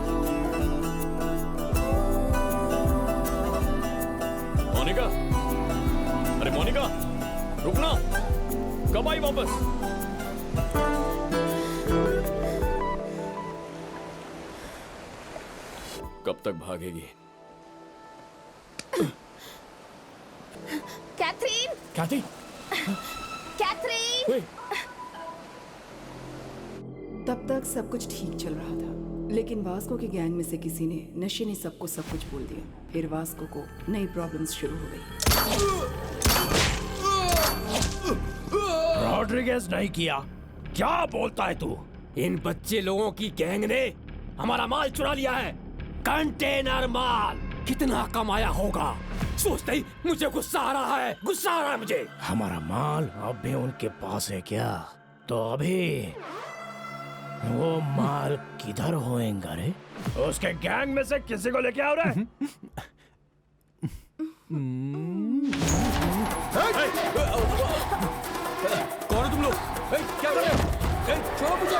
मोनिका, अरे मोनिका, रुकना, कब आई वापस? कब तक भागेगी? कैथरीन! कैथी! कैथरीन! तब तक सब कुछ ठीक चल रहा था, लेकिन वास्को के गैंग में से किसी ने नशे ने सबको सब कुछ बोल दिया। फिर वास्को को नई प्रॉब्लम्स शुरू हो गई। रॉड्रिगेज नहीं किया, क्या बोलता है तू? इन बच्चे लोगों की गैंग ने हमारा माल चुरा लिया है, कंटेनर माल। कितना कमाया होगा सोचते ही मुझे गुस्सा आ रहा है, गुस्सा आ रहा है मुझे। हमारा माल अब भी उनके पास है क्या? तो अभी वो माल किधर होएगा रे? उसके गैंग में से किसी को लेके आओ रे। कौन हो तुम लोग? क्या कर रहे हो? छोड़ो मुझे।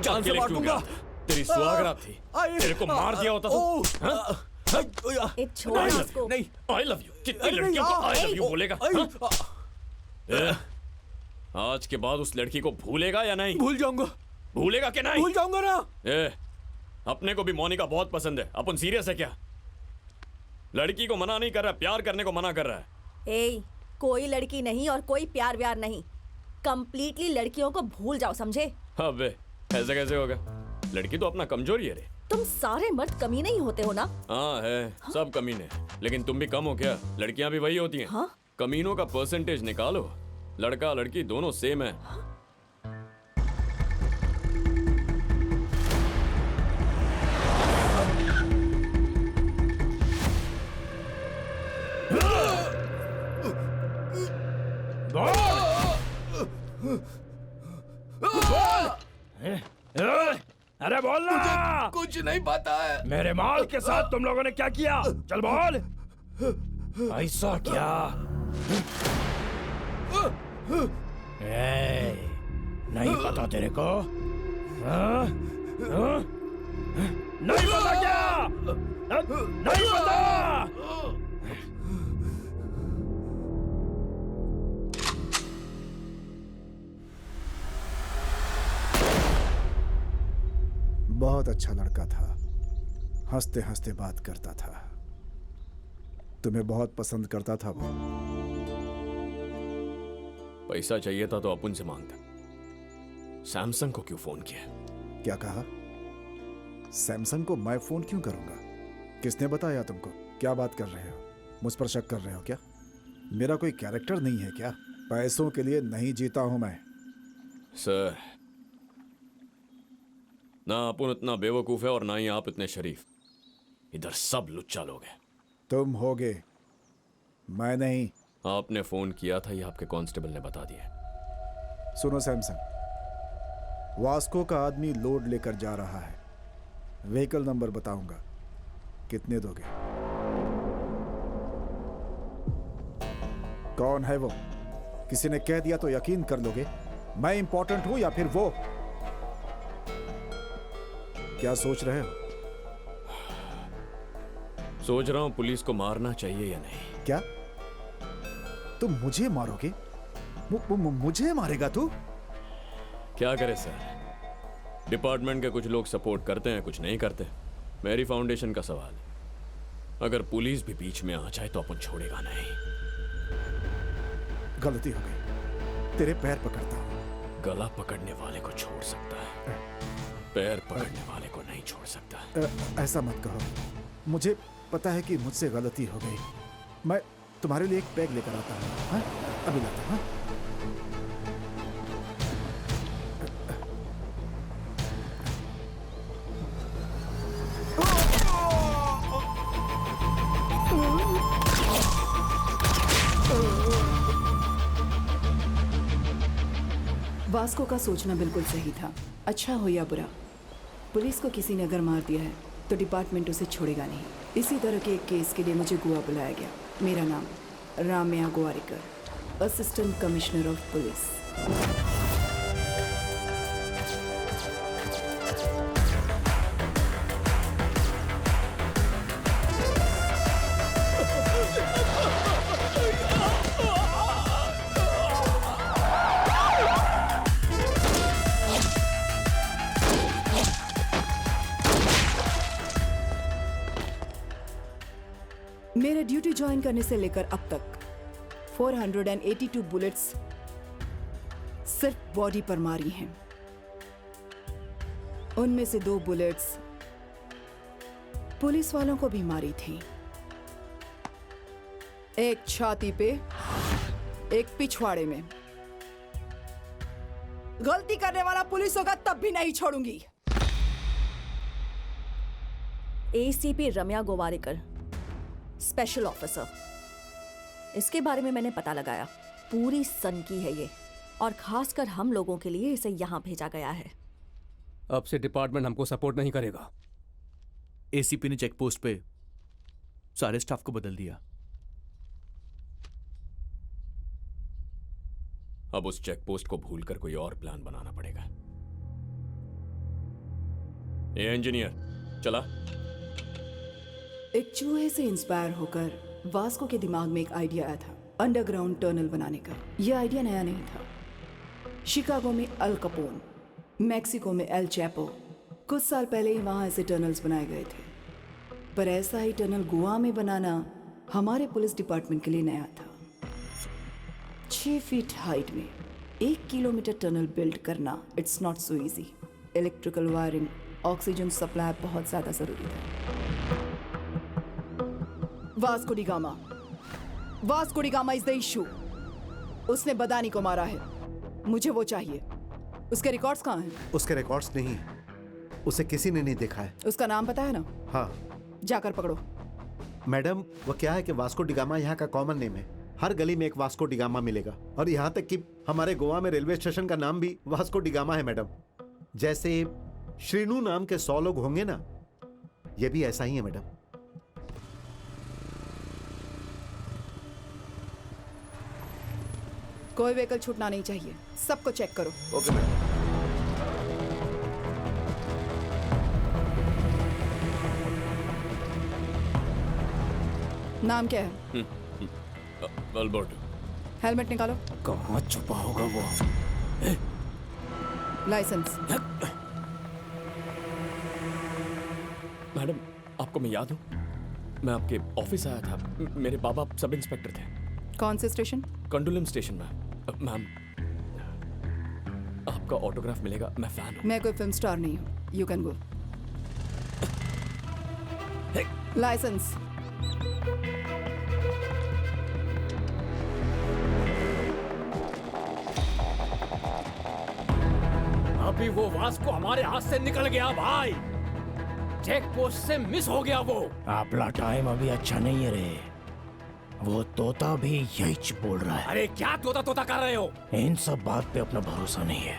जान से मार दूंगा। तेरी सुहागरात थी, तेरे को मार दिया होता तो। छोड़ उसको। नहीं, I love you। कितनी लड़कियों को I love you बोलेगा? आज के बाद उस लड़की को भूलेगा या नहीं? भूल जाऊंगा। भूलेगा कि नहीं? भूल जाऊंगा ना। अपने को भी मोनिका बहुत पसंद है। अपन सीरियस है क्या? लड़की को मना नहीं कर रहा, प्यार करने को मना कर रहा है। ए, कोई लड़की नहीं और कोई प्यार व्यार नहीं। कंप्लीटली लड़कियों को भूल जाओ, समझे? अबे ऐसे कैसे होगा? लड़की तो अपना कमजोरी है रे। तुम सारे मर्द कमी नहीं होते हो ना? हाँ है, सब कमीने। लेकिन तुम भी कम हो क्या? लड़कियां भी वही होती हैं। हाँ? कमीनों का परसेंटेज निकालो, लड़का लड़की दोनों सेम है। अरे बोल ना! कुछ नहीं पता है। मेरे माल के साथ तुम लोगों ने क्या किया? चल बोल। ऐसा क्या? नहीं पता तेरे को? हाँ? हाँ? नहीं पता क्या? नहीं पता? बहुत अच्छा लड़का था, हंसते हंसते बात करता था, तुम्हें बहुत पसंद करता था वो। पैसा चाहिए था तो अपन से मांगता। सैमसंग को क्यों फोन किया? क्या कहा? सैमसंग को मैं फोन क्यों करूंगा? किसने बताया तुमको? क्या बात कर रहे हो? मुझ पर शक कर रहे हो क्या? मेरा कोई कैरेक्टर नहीं है क्या? पैसों के लिए नहीं जीता हूं मैं। सर, ना अपन उतना बेवकूफ है और ना ही आप इतने शरीफ। इधर सब लुच्चा लोग हैं। तुम होगे, मैं नहीं। आपने फोन किया था, ये आपके कांस्टेबल ने बता दिया। सुनो सैमसंग, वास्को का आदमी लोड लेकर जा रहा है। व्हीकल नंबर बताऊंगा, कितने दोगे? कौन है वो? किसी ने कह दिया तो यकीन कर लोगे? मैं इंपॉर्टेंट हूं या फिर वो? क्या सोच रहे हो? सोच रहा हूं पुलिस को मारना चाहिए या नहीं। क्या तुम मुझे मारोगे? मुझे मारेगा तू? क्या करे सर, डिपार्टमेंट के कुछ लोग सपोर्ट करते हैं, कुछ नहीं करते। मेरी फाउंडेशन का सवाल, अगर पुलिस भी बीच में आ जाए तो अपन छोड़ेगा नहीं। गलती हो गई, तेरे पैर पकड़ता हूं। गला पकड़ने वाले को छोड़ सकता है, पैर पकड़ने वाले को नहीं छोड़ सकता। ऐसा मत कहो, मुझे पता है कि मुझसे गलती हो गई। मैं तुम्हारे लिए एक पैग लेकर आता हूँ। हाँ? अभी लाता हूँ। वास्को का सोचना बिल्कुल सही था। अच्छा हो या बुरा, पुलिस को किसी ने अगर मार दिया है तो डिपार्टमेंट उसे छोड़ेगा नहीं। इसी तरह के एक केस के लिए मुझे गोवा बुलाया गया। मेरा नाम Ramya Gowariker, assistant commissioner of police. मेरे ड्यूटी ज्वाइन करने से लेकर अब तक 482 बुलेट्स सिर्फ बॉडी पर मारी हैं। उनमें से 2 बुलेट्स पुलिस वालों को भी मारी थी, एक छाती पे, एक पिछवाड़े में। गलती करने वाला पुलिस होगा तब भी नहीं छोड़ूंगी। एसीपी रम्या गोवारिकर, स्पेशल ऑफिसर। इसके बारे में मैंने पता लगाया। पूरी सन की है ये, और खासकर हम लोगों के लिए इसे यहां भेजा गया है। अब से डिपार्टमेंट हमको सपोर्ट नहीं करेगा। एसीपी ने चेक पोस्ट पे सारे स्टाफ को बदल दिया। अब उस चेक पोस्ट को भूलकर कोई और प्लान बनाना पड़ेगा। ये इंजीनियर चला। एक चूहे से इंस्पायर होकर वास्को के दिमाग में एक आइडिया आया था, अंडरग्राउंड टनल बनाने का। यह आइडिया नया नहीं था। शिकागो में अल कपोन, मैक्सिको में एल चैपो, कुछ साल पहले ही वहां ऐसे टनल्स बनाए गए थे। पर ऐसा ही टनल गोवा में बनाना हमारे पुलिस डिपार्टमेंट के लिए नया था। 6 फीट हाइट में 1 किलोमीटर टनल बिल्ड करना, it's not so easy. Electrical wiring, oxygen supply बहुत ज्यादा जरूरी था। Vasco D gamma is the issue. उसने बदानी को मारा है, मुझे वो चाहिए। उसके रिकॉर्ड्स कहाँ हैं? उसके रिकॉर्ड्स नहीं है, उसे किसी ने नहीं देखा है। उसका नाम पता है ना? हाँ। जाकर पकड़ो। मैडम, वो क्या है कि वास्को डी गामा यहाँ का कॉमन नेम है। हर गली में एक वास्को डी गामा मिलेगा, और यहाँ तक कि हमारे गोवा में रेलवे स्टेशन का नाम भी वास्को डी गामा है मैडम। जैसे श्रीनू नाम के 100 लोग होंगे ना, ये भी ऐसा ही है मैडम। कोई व्हीकल छूटना नहीं चाहिए, सबको चेक करो। Okay madam. नाम क्या है? अल्बर्टो। हेलमेट निकालो। कहाँ छुपा होगा वो? लाइसेंस। मैडम, आपको मैं याद हूँ? मैं आपके ऑफिस आया था। मेरे बाबा सब इंस्पेक्टर थे। कौन से स्टेशन? कंडोलम स्टेशन में। मैम, आपका ऑटोग्राफ मिलेगा, मैं फैन हूँ। मैं कोई फिल्म स्टार नहीं हूँ। You can go. लाइसेंस। अभी वो वास्को हमारे हाथ से निकल गया भाई। चेक पोस्ट से मिस हो गया वो। आपला टाइम अभी अच्छा नहीं है रे। वो तोता भी यही बोल रहा है। अरे क्या तोता तोता कर रहे हो? इन सब बात पे अपना भरोसा नहीं है,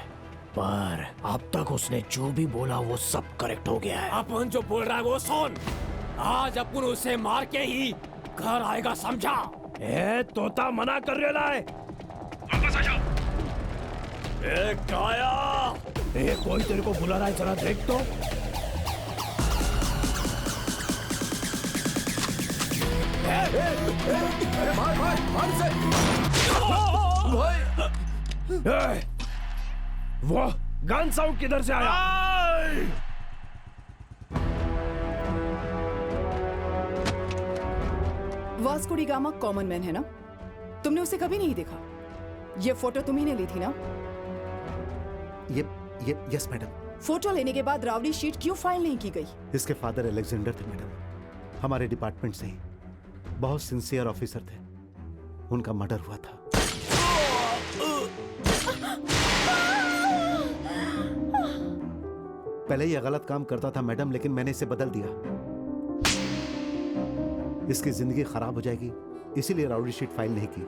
पर अब तक उसने जो भी बोला वो सब करेक्ट हो गया है। अपन जो बोल रहा है वो सुन। आज अपन उसे मार के ही घर आएगा, समझा? ए तोता मना कर रहा है। वापस आ जाओ। ए काया, ए कोई तेरे को बुला रहा है, जरा देख तो। वो गन साउंड किधर से आया? Vasco D gamma common man है ना? तुमने उसे कभी नहीं देखा? ये फोटो तुम्ही ने ली थी ना? ये यस मैडम। फोटो लेने के बाद रावड़ी शीट क्यों फाइल नहीं की गई? इसके फादर अलेक्जेंडर थे मैडम, हमारे डिपार्टमेंट से ही बहुत सिंसियर ऑफिसर थे। उनका मर्डर हुआ था। पहले यह गलत काम करता था मैडम, लेकिन मैंने इसे बदल दिया। इसकी जिंदगी खराब हो जाएगी, इसीलिए राउडी शीट फाइल नहीं की।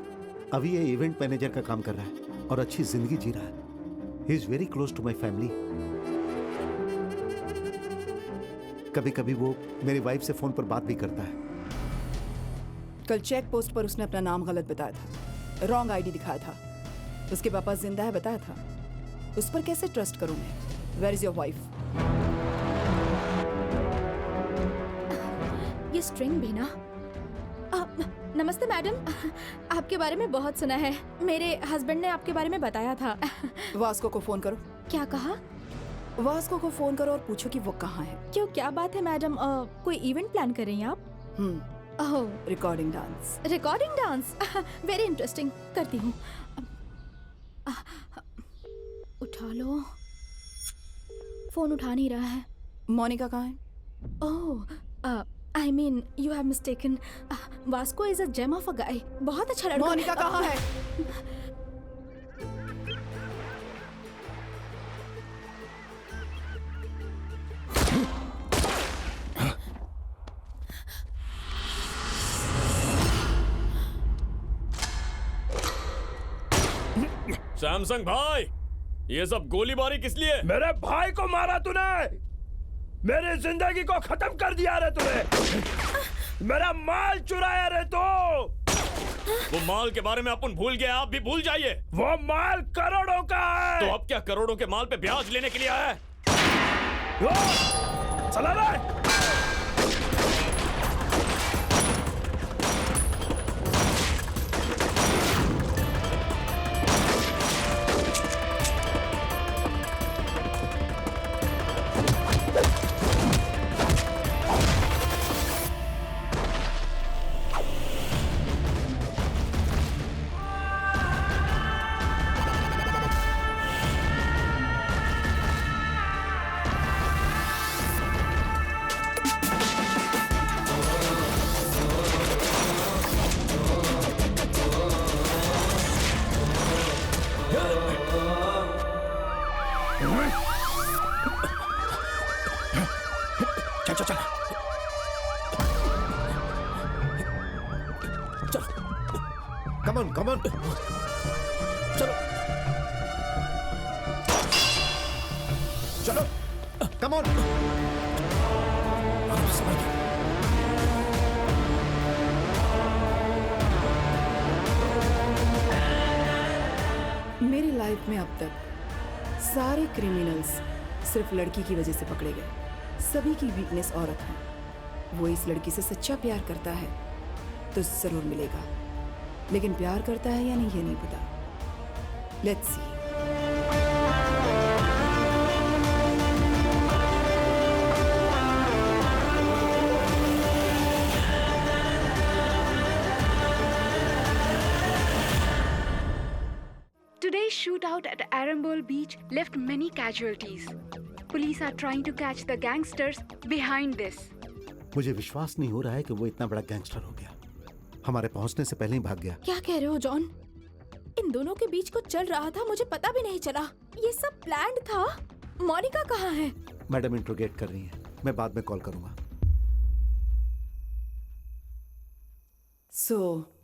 अभी ये इवेंट मैनेजर का काम कर रहा है और अच्छी जिंदगी जी रहा है। He is very close to my family. कभी कभी वो मेरी वाइफ से फोन पर बात भी करता है। कल चेक पोस्ट पर उसने अपना नाम गलत बताया था, रॉन्ग आईडी दिखाया था। उसके पापा जिंदा है बताया था। उस पर कैसे ट्रस्ट करूं मैं? Where is your wife? ये स्ट्रिंग भी ना। नमस्ते मैडम, आपके बारे में बहुत सुना है। मेरे हस्बैंड ने आपके बारे में बताया था। वास्को को फोन करो। क्या कहा? वास्को को फोन करो और पूछो कि वो कहाँ है। क्यों, क्या बात है मैडम? कोई इवेंट प्लान कर रही हैं आप? Oh, recording dance. Recording dance, very interesting. करती हूँ। उठा लो। फोन उठा नहीं रहा है। मोनिका कहाँ है? ओह, I mean, you have mistaken. Vasco is a gem of a guy. बहुत अच्छा लड़का। मोनिका कहाँ है? सैमसंग भाई, ये सब गोलीबारी किस लिए? मेरे भाई को मारा तूने, मेरी जिंदगी को खत्म कर दिया रे तूने, मेरा माल चुराया रे तू। वो माल के बारे में अपन भूल गए, आप भी भूल जाइए। वो माल करोड़ों का है। तो अब क्या करोड़ों के माल पे ब्याज लेने के लिए आया है? चला रे। Come on. चलो, come on. मेरी लाइफ में अब तक सारे क्रिमिनल्स सिर्फ लड़की की वजह से पकड़े गए। सभी की वीकनेस औरत है। वो इस लड़की से सच्चा प्यार करता है तो जरूर मिलेगा, लेकिन प्यार करता है या नहीं ये नहीं पता। Let's see. Today's shootout at Arambol Beach left many casualties. Police are trying to catch the gangsters behind this. मुझे विश्वास नहीं हो रहा है कि वो इतना बड़ा गैंगस्टर हो गया। हमारे पहुंचने से पहले ही भाग गया। क्या कह रहे हो जॉन? इन दोनों के बीच कुछ चल रहा था, मुझे पता भी नहीं चला। ये सब प्लान्ड था। मोनिका कहाँ है? मैडम इंट्रोगेट कर रही हैं। मैं बाद में कॉल करूंगा। सो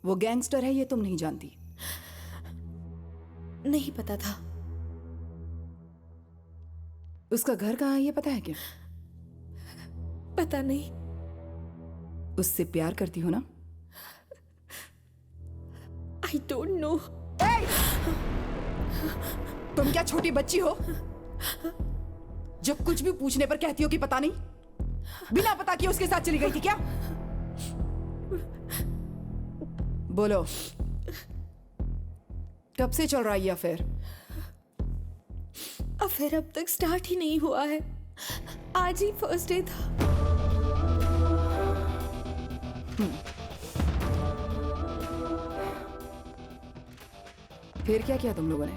वो गैंगस्टर है ये तुम नहीं जानती? नहीं पता था। उसका घर कहाँ है ये पता है क्या? पता नहीं। उससे प्यार करती हो ना? I don't know. तुम क्या छोटी बच्ची हो जो कुछ भी पूछने पर कहती हो कि पता नहीं? बिना पता किए उसके साथ चली गई थी क्या? बोलो, कब से चल रहा है ये अफेयर? अफेयर अब तक स्टार्ट ही नहीं हुआ है। आज ही फर्स्ट डे था। फिर क्या किया तुम लोगों ने?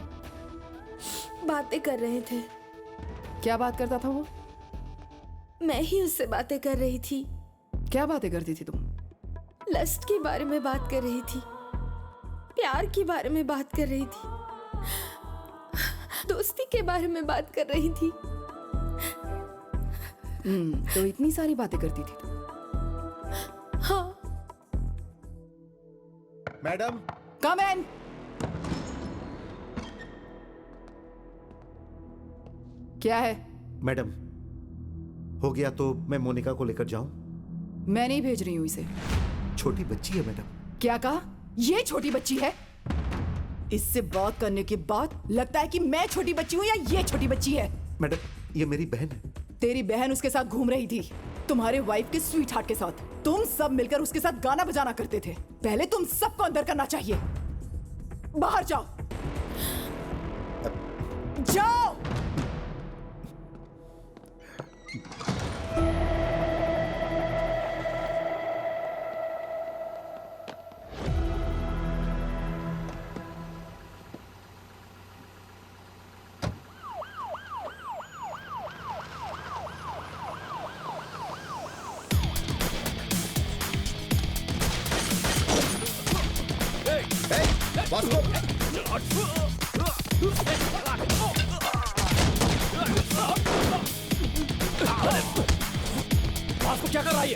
बातें कर रहे थे। क्या बात करता था वो? मैं ही उससे बातें कर रही थी। क्या बातें करती थी तुम? लस्ट के बारे में बात कर रही थी, प्यार के बारे में बात कर रही थी, दोस्ती के बारे में बात कर रही थी। तो इतनी सारी बातें करती थी तुम? हाँ। मैडम, कम इन। क्या है? मैडम, हो गया तो मैं मोनिका को लेकर जाऊं? मैं नहीं भेज रही हूँ इसे। छोटी बच्ची है मैडम। क्या कहा? ये छोटी बच्ची है? इससे बात करने के बाद लगता है कि मैं छोटी बच्ची हूँ या ये छोटी बच्ची है। मैडम, ये मेरी बहन है। तेरी बहन उसके साथ घूम रही थी, तुम्हारे वाइफ के स्वीट हार्ट के साथ। तुम सब मिलकर उसके साथ गाना बजाना करते थे। पहले तुम सबको अंदर करना चाहिए। बाहर जाओ, जाओ। को क्या कर रहा है?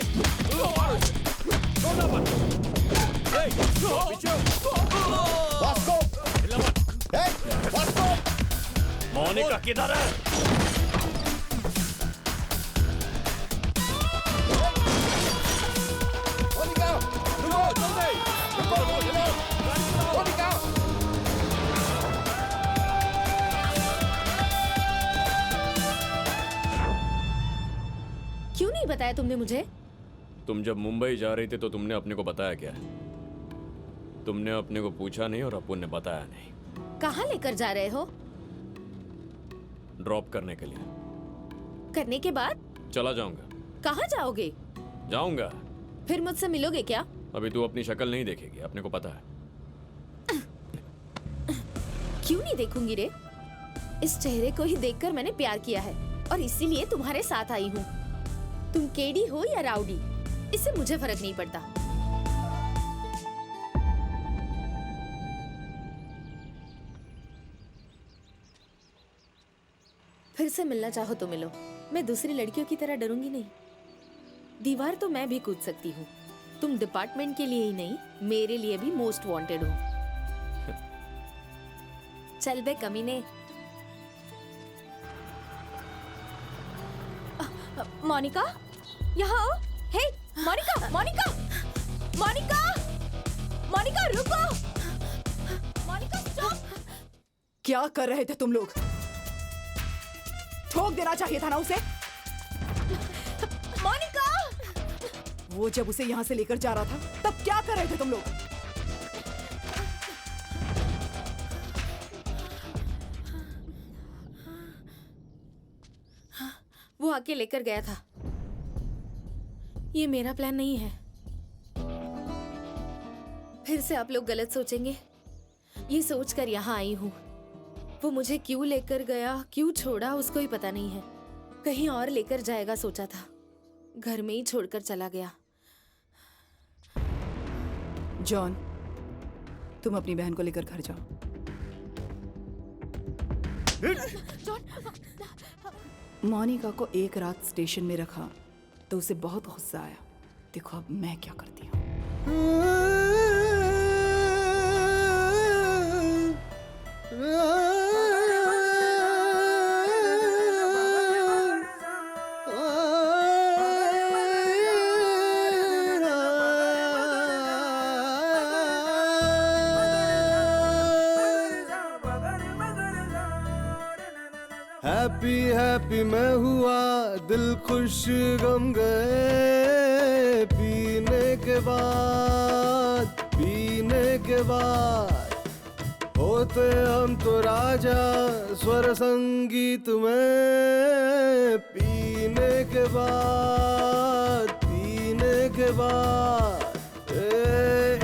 मोनिका किधर है? क्यों नहीं बताया तुमने मुझे? तुम जब मुंबई जा रही थी तो तुमने अपने को बताया क्या? तुमने अपने को पूछा नहीं और अपुन ने बताया नहीं। कहाँ लेकर जा रहे हो? ड्रॉप करने के लिए। करने के बाद चला जाऊंगा। कहाँ जाओगे? जाऊंगा। फिर मुझसे मिलोगे क्या? अभी तू अपनी शक्ल नहीं देखेगी, अपने को पता है। क्यों नहीं देखूंगी रे? इस चेहरे को ही देखकर मैंने प्यार किया है और इसीलिए तुम्हारे साथ आई हूँ। तुम केडी हो या राउडी, इससे मुझे फर्क नहीं पड़ता। फिर से मिलना चाहो तो मिलो। मैं दूसरी लड़कियों की तरह डरूंगी नहीं। दीवार तो मैं भी कूद सकती हूँ। तुम डिपार्टमेंट के लिए ही नहीं, मेरे लिए भी मोस्ट वांटेड हो। चल बे कमीने। मोनिका, यहाँ आओ। हे, मोनिका, मोनिका, मोनिका, मोनिका रुको। मोनिका स्टॉप। क्या कर रहे थे तुम लोग? ठोक देना चाहिए था ना उसे। मोनिका! वो जब उसे यहाँ से लेकर जा रहा था तब क्या कर रहे थे तुम लोग? वो आके लेकर गया था। ये मेरा प्लान नहीं है। फिर से आप लोग गलत सोचेंगे। ये सोचकर यहाँ आई हूँ। वो मुझे क्यों लेकर गया, क्यों छोड़ा, उसको ही पता नहीं है। कहीं और लेकर जाएगा सोचा था, घर में ही छोड़कर चला गया। जॉन, तुम अपनी बहन को लेकर घर जाओ। मोनिका को एक रात स्टेशन में रखा तो उसे बहुत गुस्सा आया। देखो अब मैं क्या करती हूँ। हैप्पी हैप्पी मैं हुआ, दिल खुश गम गए। पीने के बाद होते हम तो राजा स्वर संगीत में। पीने के बाद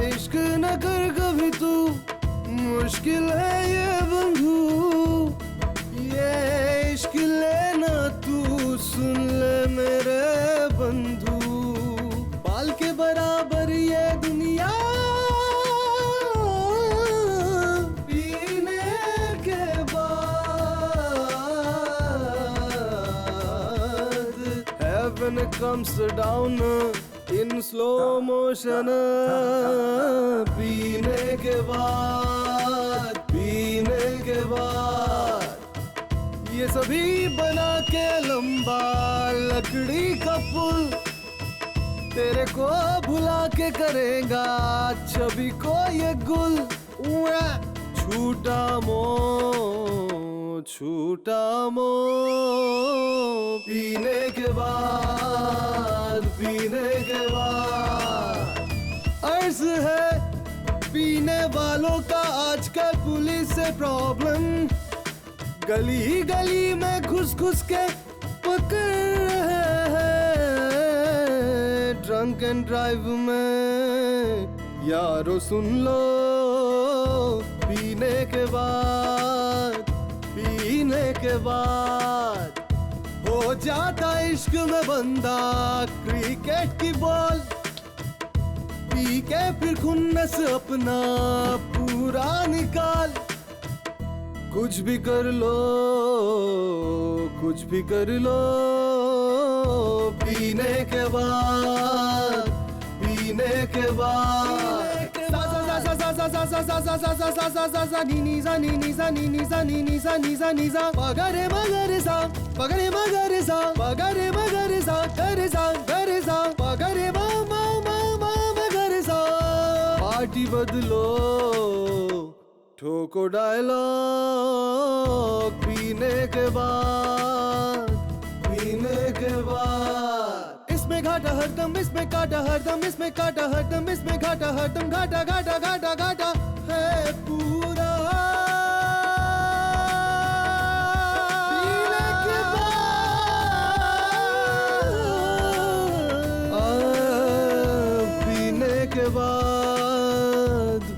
इश्क न कर कभी तू, मुश्किल है ये बंधु। ये इश्क लेना तू, सुन ले मेरे बंधु। बाल के बराबर ये दुनिया, पीने के बाद heaven comes down in slow motion। पीने के बाद ये ये सभी बना के लंबा लकड़ी का पुल तेरे को भुला के करेगा छवि को ये गुल। छूटा मो पीने के बाद अर्ज है पीने वालों का आजकल पुलिस से प्रॉब्लम। गली ही गली में घुस के पकड़ रहे हैं ड्रंक एंड ड्राइव में। यारो सुन लो पीने के बाद हो जाता इश्क में बंदा क्रिकेट की बॉल। पी के फिर खुन्नस अपना पूरा निकाल। कुछ भी कर लो पीने के बाद पार्टी बदलो ठोको डायलॉग पीने के बाद इसमें घाटा हरदम इसमें काटा हरदम इसमें काटा हरदम इसमें घाटा हरदम घाटा है पूरा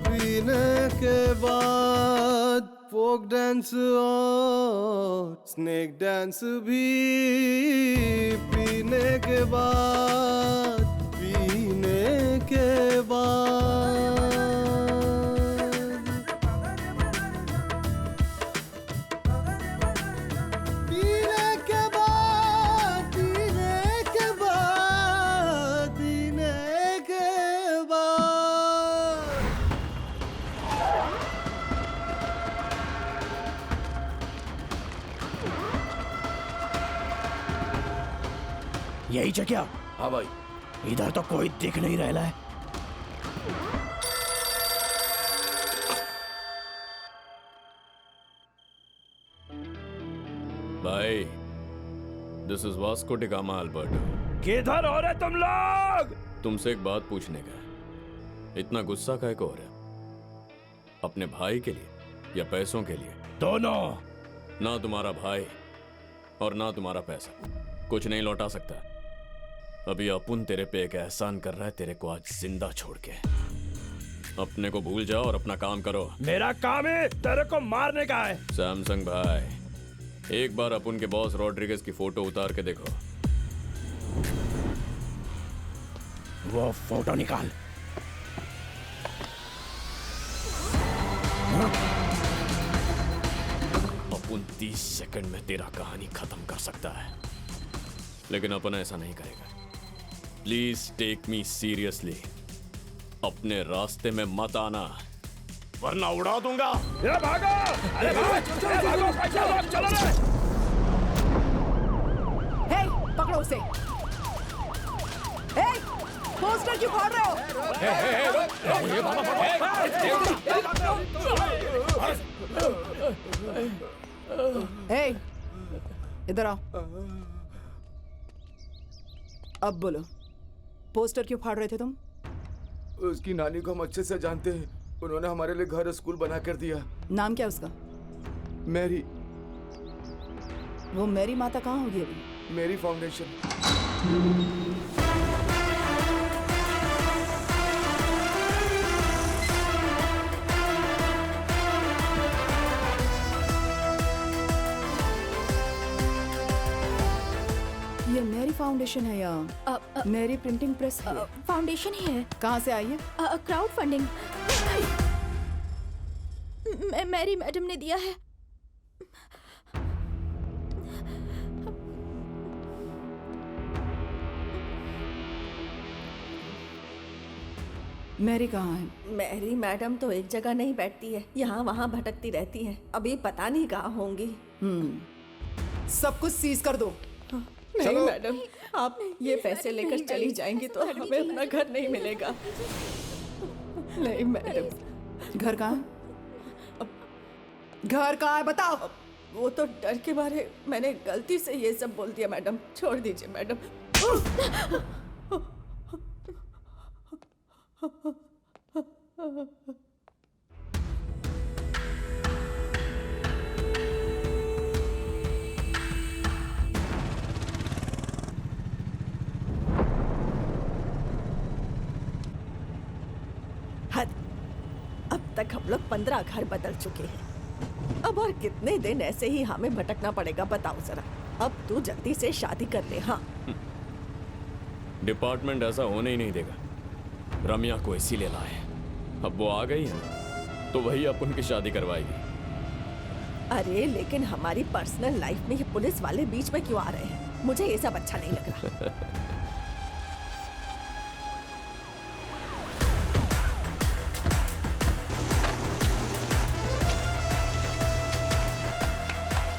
पीने के बाद फोक डांस और स्नेक डांस भी पीने के बाद यही जगह। हाँ भाई, इधर तो कोई दिख नहीं रहा है। भाई, this is Vasco D gamma Alberto. किधर हो रहे तुम लोग? तुमसे एक बात पूछने का है। इतना गुस्सा काहे को हो रहा है? अपने भाई के लिए या पैसों के लिए? दोनों। ना तुम्हारा भाई और ना तुम्हारा पैसा कुछ नहीं लौटा सकता। अभी अपुन तेरे पे एक एहसान कर रहा है, तेरे को आज जिंदा छोड़ के। अपने को भूल जाओ और अपना काम करो। मेरा काम है तेरे को मारने का है। सैमसंग भाई, एक बार अपुन के बॉस रॉड्रिगेज की फोटो उतार के देखो। वो फोटो निकाल। अपुन 30 सेकंड में तेरा कहानी खत्म कर सकता है, लेकिन अपन ऐसा नहीं करेगा। Please take me seriously. अपने रास्ते में मत आना, वरना उड़ा दूंगा। ये भागो! अरे भागो! चलो रे! हे, पकड़ो उसे। हे, पोस्टर क्यों फाड़ रहे हो? हे, इधर आओ। अब बोलो, पोस्टर क्यों फाड़ रहे थे तुम? उसकी नानी को हम अच्छे से जानते हैं। उन्होंने हमारे लिए घर स्कूल बना कर दिया। नाम क्या उसका? मैरी। वो मैरी माता कहाँ होगी अभी? Mary foundation. ये मैरी फाउंडेशन है या मैरी प्रिंटिंग प्रेस है? फाउंडेशन ही है। कहाँ से आई है? Crowd funding. मैरी मैडम ने दिया है। मैरी कहाँ है? मैरी मैडम तो एक जगह नहीं बैठती है, यहाँ वहाँ भटकती रहती है। अभी पता नहीं कहाँ होंगी। सब कुछ सीज कर दो। नहीं मैडम, आप ये पैसे लेकर चली जाएंगी तो हमें अपना घर नहीं मिलेगा। नहीं मैडम। घर कहाँ है? घर कहाँ है बताओ। वो तो डर के मारे मैंने गलती से ये सब बोल दिया मैडम, छोड़ दीजिए मैडम। हद, अब तक हम लोग 15 घर बदल चुके हैं। अब और कितने दिन ऐसे ही हमें भटकना पड़ेगा बताओ जरा। अब तू जल्दी से शादी कर ले। हाँ, डिपार्टमेंट ऐसा होने ही नहीं देगा। रम्या को इसीलिए लाए। अब वो आ गई है तो वही अब उनकी शादी करवाएगी। अरे लेकिन हमारी पर्सनल लाइफ में ये पुलिस वाले बीच में क्यों आ रहे हैं? मुझे ये सब अच्छा नहीं लग रहा।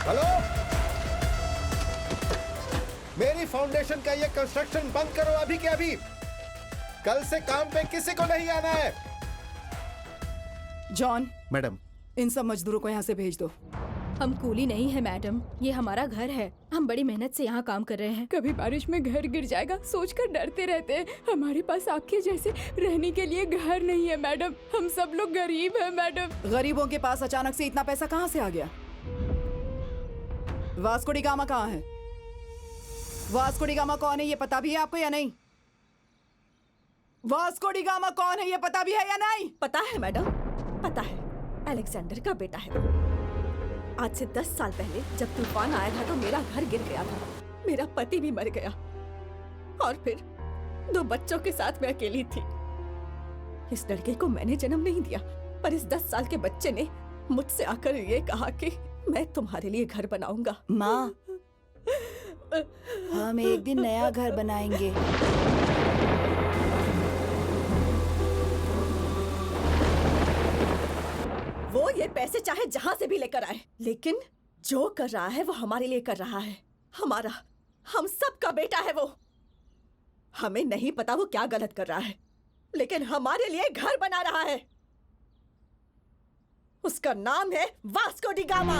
हेलो, मेरी फाउंडेशन का ये कंस्ट्रक्शन बंद करो अभी के अभी। कल से काम पे किसी को नहीं आना है। जॉन, मैडम, इन सब मजदूरों को यहाँ से भेज दो। हम कूली नहीं है मैडम, ये हमारा घर है। हम बड़ी मेहनत से यहाँ काम कर रहे हैं। कभी बारिश में घर गिर जाएगा सोचकर डरते रहते हैं। हमारे पास आपके जैसे रहने के लिए घर नहीं है मैडम। हम सब लोग गरीब हैं मैडम। गरीबों के पास अचानक से इतना पैसा कहाँ से आ गया? वास्को डी गामा कहाँ है? वास्को डी गामा कौन है ये पता भी है आपको या नहीं? वास्को डी गामा कौन है ये पता भी है या नहीं? पता है मैडम, पता है। अलेक्जेंडर का बेटा है वो। आज से 10 साल पहले जब तूफान आया था तो मेरा घर गिर गया था। मेरा पति भी मर गया और फिर 2 बच्चों के साथ मैं अकेली थी। इस लड़के को मैंने जन्म नहीं दिया, पर इस 10 साल के बच्चे ने मुझसे आकर ये कहा कि मैं तुम्हारे लिए घर बनाऊंगा। माँ, हम एक दिन नया घर बनाएंगे। वो ये पैसे चाहे जहां से भी लेकर आए, लेकिन जो कर रहा है वो हमारे लिए कर रहा है। हमारा, हम सब का बेटा है वो। हमें नहीं पता वो क्या गलत कर रहा है, लेकिन हमारे लिए घर बना रहा है। उसका नाम है वास्को डी गामा।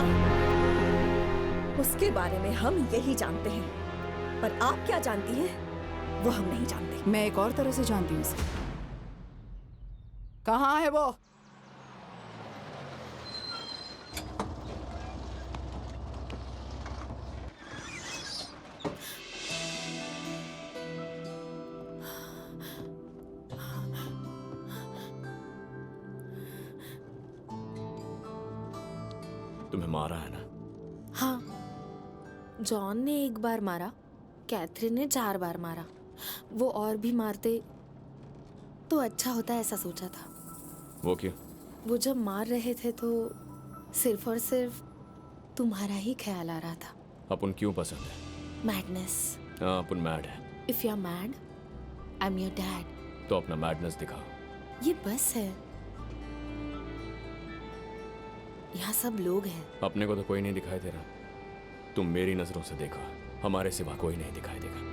उसके बारे में हम यही जानते हैं, पर आप क्या जानती हैं वो हम नहीं जानते। मैं एक और तरह से जानती हूँ उसे। कहाँ है वो? तुम्हें मारा है ना? हाँ, जॉन ने 1 बार मारा, कैथरीन ने 4 बार मारा। वो और भी मारते तो अच्छा होता, ऐसा सोचा था। वो क्यों? वो जब मार रहे थे तो सिर्फ और सिर्फ तुम्हारा ही ख्याल आ रहा था। अपन क्यों पसंद है? मैडनेस। हाँ, अपन मैड है। If you are mad, I am your dad. तो अपना मैडनेस दिखाओ। ये बस है, यहाँ सब लोग हैं। अपने को तो कोई नहीं दिखाई दे रहा। तुम मेरी नजरों से देखो, हमारे सिवा कोई नहीं दिखाई देगा।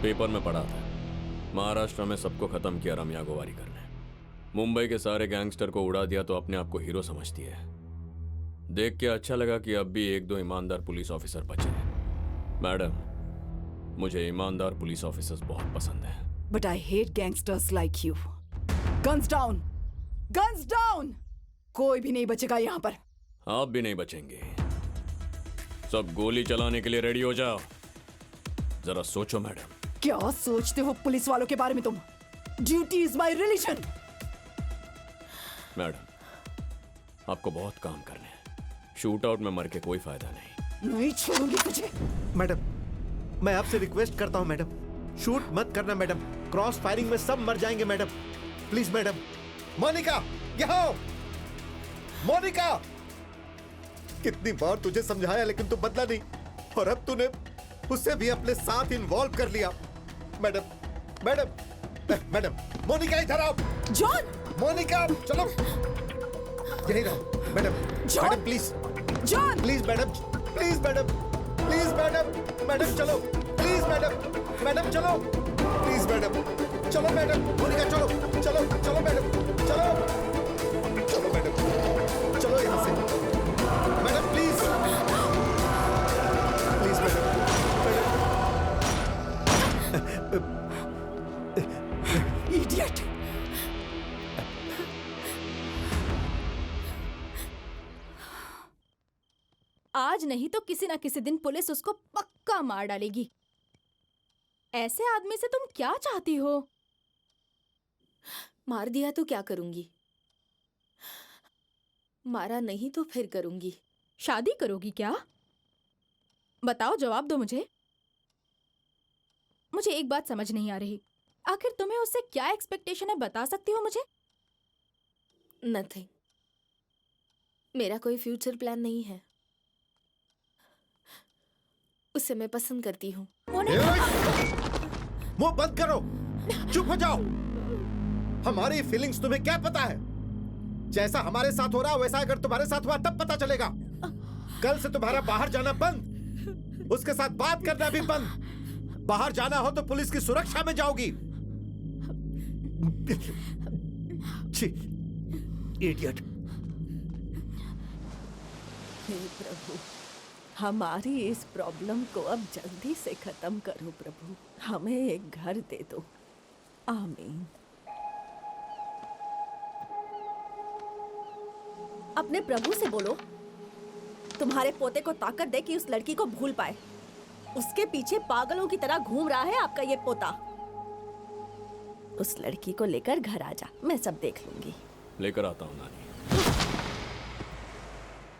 पेपर में पढ़ा था, महाराष्ट्र में सबको खत्म किया रम्या गोवारिकर ने। मुंबई के सारे गैंगस्टर को उड़ा दिया तो अपने आप को हीरो समझती है। देख के अच्छा लगा कि अब भी 1-2 ईमानदार पुलिस ऑफिसर बचे हैं। मैडम, मुझे ईमानदार पुलिस ऑफिसर्स बहुत पसंद है। But I hate gangsters like you. Guns down! Guns down! कोई भी नहीं बचेगा यहाँ पर। आप भी नहीं बचेंगे। सब गोली चलाने के लिए रेडी हो जाओ। जरा सोचो मैडम। क्या सोचते हो पुलिस वालों के बारे में तुम? Duty is my religion. Madam, आपको बहुत काम करने हैं। शूट आउट में मर के कोई फायदा नहीं। नहीं छोड़ूंगी तुझे। मैडम, मैं आपसे रिक्वेस्ट करता हूं मैडम, शूट मत करना मैडम। क्रॉस फायरिंग में सब मर जाएंगे मैडम, प्लीज मैडम। मोनिका, यहाँ आओ। मोनिका, कितनी बार तुझे समझाया लेकिन तू बदला नहीं, और अब तूने उससे भी अपने साथ इन्वॉल्व कर लिया। मैडम, मैडम, मैडम, मोनिका इधर आओ। जॉन! मोनिका, चलो यही रहो। Madam, madam please. John! Please madam, please madam, please madam, madam चलो, प्लीज मैडम, मैडम चलो, प्लीज मैडम, चलो मैडम, मोनिका चलो, चलो चलो मैडम, चलो चलो मैडम, चलो यहाँ से madam, please please madam, idiot! आज नहीं तो किसी ना किसी दिन पुलिस उसको पक्का मार डालेगी। ऐसे आदमी से तुम क्या चाहती हो? मार दिया तो क्या करूंगी? मारा नहीं तो फिर करूंगी। शादी करोगी क्या? बताओ, जवाब दो मुझे। मुझे एक बात समझ नहीं आ रही, आखिर तुम्हें उससे क्या एक्सपेक्टेशन है, बता सकती हो मुझे? नथिंग। मेरा कोई फ्यूचर प्लान नहीं है। उसे मैं पसंद करती हूँ। मुंह बंद करो, चुप हो जाओ। हमारी फीलिंग्स तुम्हें क्या पता है? जैसा हमारे साथ हो रहा वैसा अगर तुम्हारे साथ हुआ तब पता चलेगा। कल से तुम्हारा बाहर जाना बंद, उसके साथ बात करना भी बंद। बाहर जाना हो तो पुलिस की सुरक्षा में जाओगी। इडियट। हे प्रभु, हमारी इस प्रॉब्लम को अब जल्दी से खत्म करो प्रभु। हमें एक घर दे दो। आमीन। अपने प्रभु से बोलो तुम्हारे पोते को ताकत दे कि उस लड़की को भूल पाए। उसके पीछे पागलों की तरह घूम रहा है आपका ये पोता। उस लड़की को लेकर घर आ जा, मैं सब देख लूंगी। लेकर आता हूँ नानी।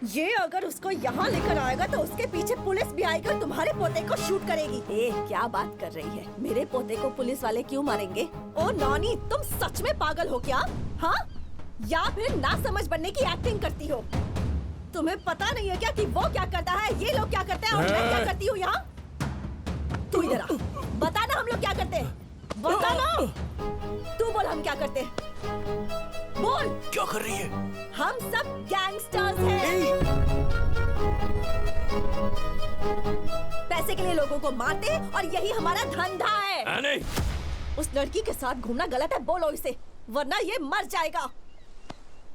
ये अगर उसको यहाँ लेकर आएगा तो उसके पीछे पुलिस भी आएगी और तुम्हारे पोते को शूट करेगी। क्या बात कर रही है? मेरे पोते को पुलिस वाले क्यों मारेंगे? ओ नानी, तुम सच में पागल हो क्या? हाँ, या फिर ना समझ बनने की एक्टिंग करती हो? तुम्हें पता नहीं है क्या कि वो क्या करता है, ये लोग क्या करते हैं और मैं क्या करती हूँ यहाँ? तू इधर आ, बता ना हम लोग क्या करते हैं। बता ना, तू बोल हम क्या करते हैं। बोल क्या कर रही है? हम सब गैंगस्टर्स हैं। पैसे के लिए लोगों को मारते हैं और यही हमारा धंधा है। उस लड़की के साथ घूमना गलत है, बोलो इसे, वरना ये मर जाएगा।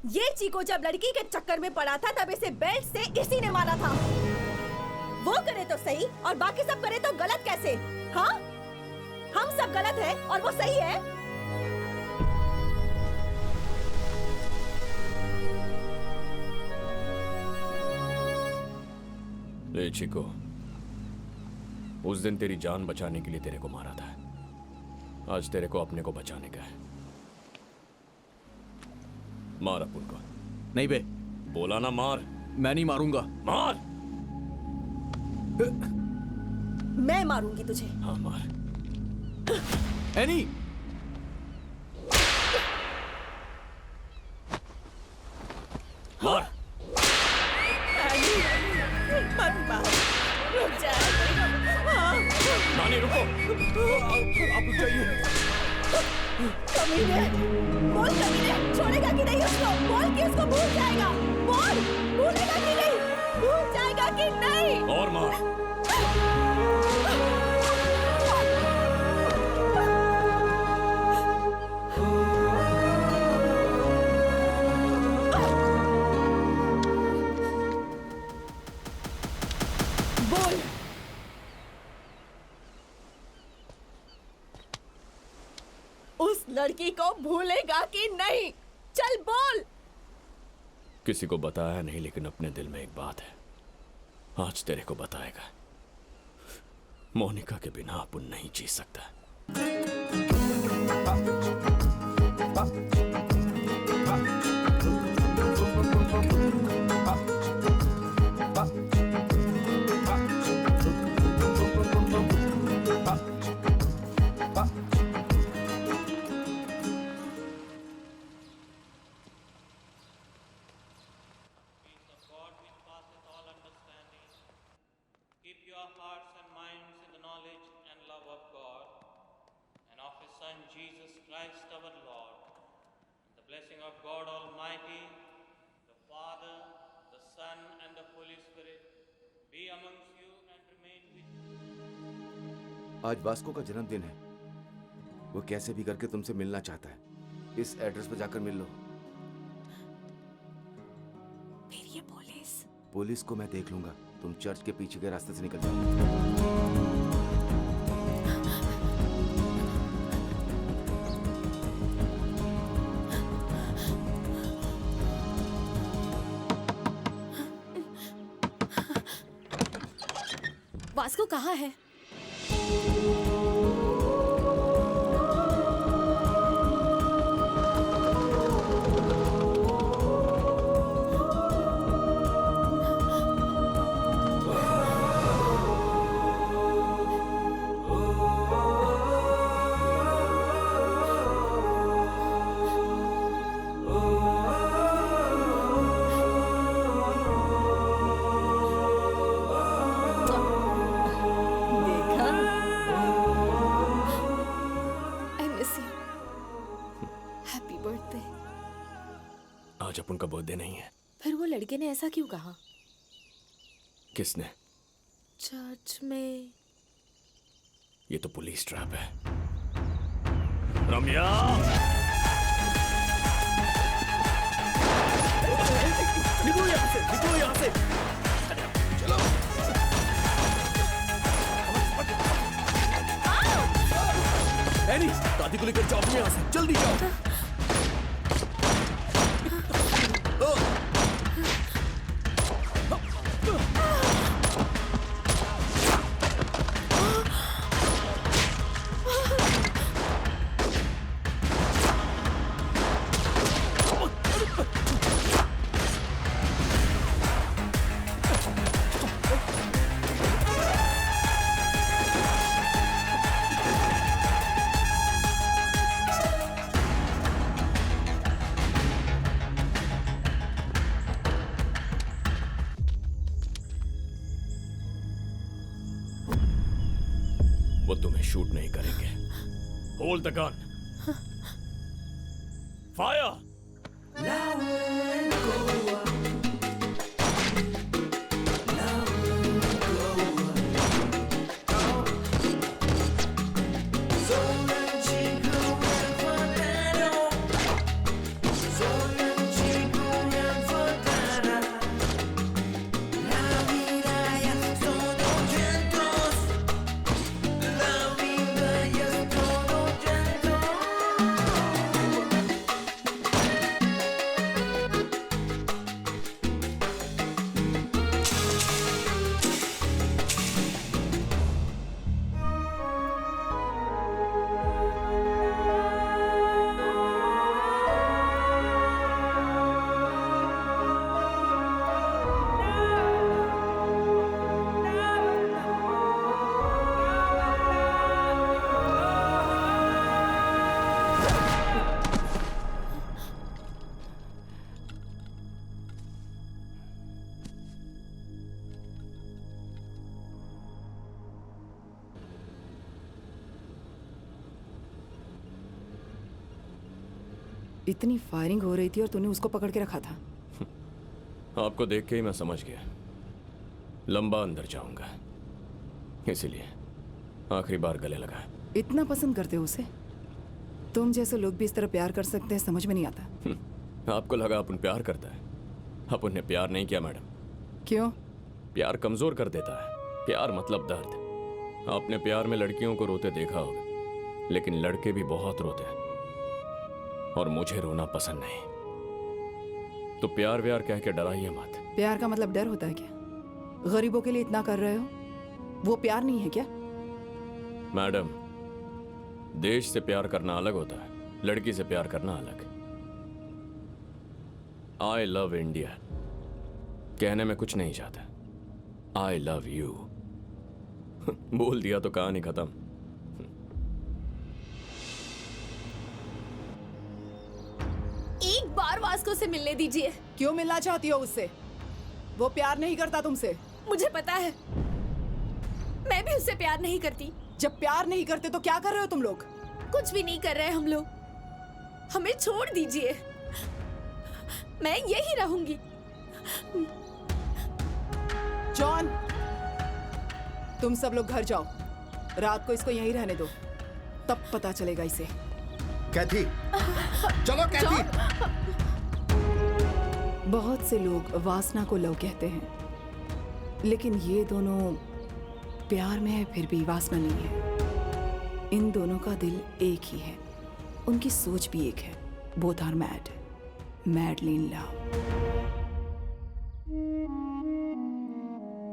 ये चीको जब लड़की के चक्कर में पड़ा था तब इसे बेल्ट से इसी ने मारा था। वो करे तो सही और बाकी सब करे तो गलत कैसे? हाँ, हम सब गलत है और वो सही है। ले चिको, उस दिन तेरी जान बचाने के लिए तेरे को मारा था, आज तेरे को अपने को बचाने का है। मार अपुन को। नहीं बे, बोला ना मार। मैं नहीं मारूंगा। मार। मैं मारूंगी तुझे। हाँ मार। एनी, मार। मत मार, रुक जा। नानी रुको। आप जाइए। कमीने, बोल कमीने, छोड़ेगा कि नहीं उसको? बोल कि उसको भूल जाएगा। बोल, भूलेगा कि नहीं? भूल जाएगा कि नहीं? और मार। बोल। उस लड़की को भूलेगा कि नहीं? चल बोल। किसी को बताया नहीं, लेकिन अपने दिल में एक बात है, आज तेरे को बताएगा। मोनिका के बिना अपुन नहीं जी सकता। hearts and minds in the knowledge and love of God and of His Son Jesus Christ our Lord. The blessing of God Almighty, the Father, the Son, and the Holy Spirit be amongst you and remain with you. आज Vasco का जन्मदिन है। वो कैसे भी करके तुमसे मिलना चाहता है। इस एड्रेस पर जाकर मिल लो। फिर ये पुलिस? पुलिस को मैं देख लूंगा। तुम चर्च के पीछे के रास्ते से निकल जाओ। वास्को कहाँ है? आज अपन का बर्थडे नहीं है। फिर वो लड़के ने ऐसा क्यों कहा? किसने? चर्च में। ये तो पुलिस ट्रैप है। रम्या! निकलो यहाँ से, निकलो यहाँ से। चलो। एनी, दादी को लेकर जाओ यहाँ से, जल्दी जाओ। वो तुम्हें शूट नहीं करेंगे। Hold the gun. फायर! इतनी फायरिंग हो रही थी और तूने उसको पकड़ के रखा था। आपको देख के ही मैं समझ गया लंबा अंदर जाऊंगा, इसीलिए आखिरी बार गले लगा। इतना पसंद करते हो उसे? तुम जैसे लोग भी इस तरह प्यार कर सकते हैं, समझ में नहीं आता। आपको लगा अपन प्यार करता है? अपन ने प्यार नहीं किया मैडम। क्यों? प्यार कमजोर कर देता है। प्यार मतलब दर्द। आपने प्यार में लड़कियों को रोते देखा होगा, लेकिन लड़के भी बहुत रोते हैं और मुझे रोना पसंद नहीं। तो प्यार व्यार कह के डराइए मत। प्यार का मतलब डर होता है क्या? गरीबों के लिए इतना कर रहे हो, वो प्यार नहीं है क्या? मैडम, देश से प्यार करना अलग होता है, लड़की से प्यार करना अलग। आई लव इंडिया कहने में कुछ नहीं चाहता। आई लव यू बोल दिया तो कहानी खत्म। एक बार वास्को से मिलने दीजिए। क्यों मिलना चाहती हो उससे? वो प्यार नहीं करता तुमसे। मुझे पता है। मैं भी उससे प्यार नहीं करती। जब प्यार नहीं करते तो क्या कर रहे हो तुम लोग? कुछ भी नहीं कर रहे हम लोग। हमें छोड़ दीजिए, मैं यही रहूंगी। जॉन, तुम सब लोग घर जाओ, रात को इसको यहीं रहने दो, तब पता चलेगा इसे। कैथी, चलो कैथी। बहुत से लोग वासना को लव कहते हैं, लेकिन ये दोनों प्यार में है फिर भी वासना नहीं है। इन दोनों का दिल एक ही है, उनकी सोच भी एक है। Both are mad, madly in love.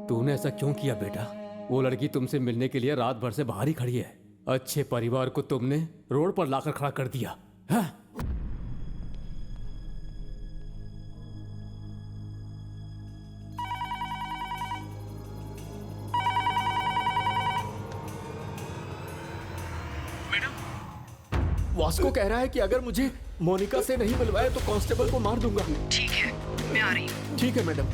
तूने ऐसा क्यों किया बेटा? वो लड़की तुमसे मिलने के लिए रात भर से बाहर ही खड़ी है। अच्छे परिवार को तुमने रोड पर लाकर खड़ा कर दिया है? वास्को कह रहा है कि अगर मुझे मोनिका से नहीं मिलवाया तो कांस्टेबल को मार दूंगा। ठीक है, मैं आ रही हूँ। ठीक है मैडम।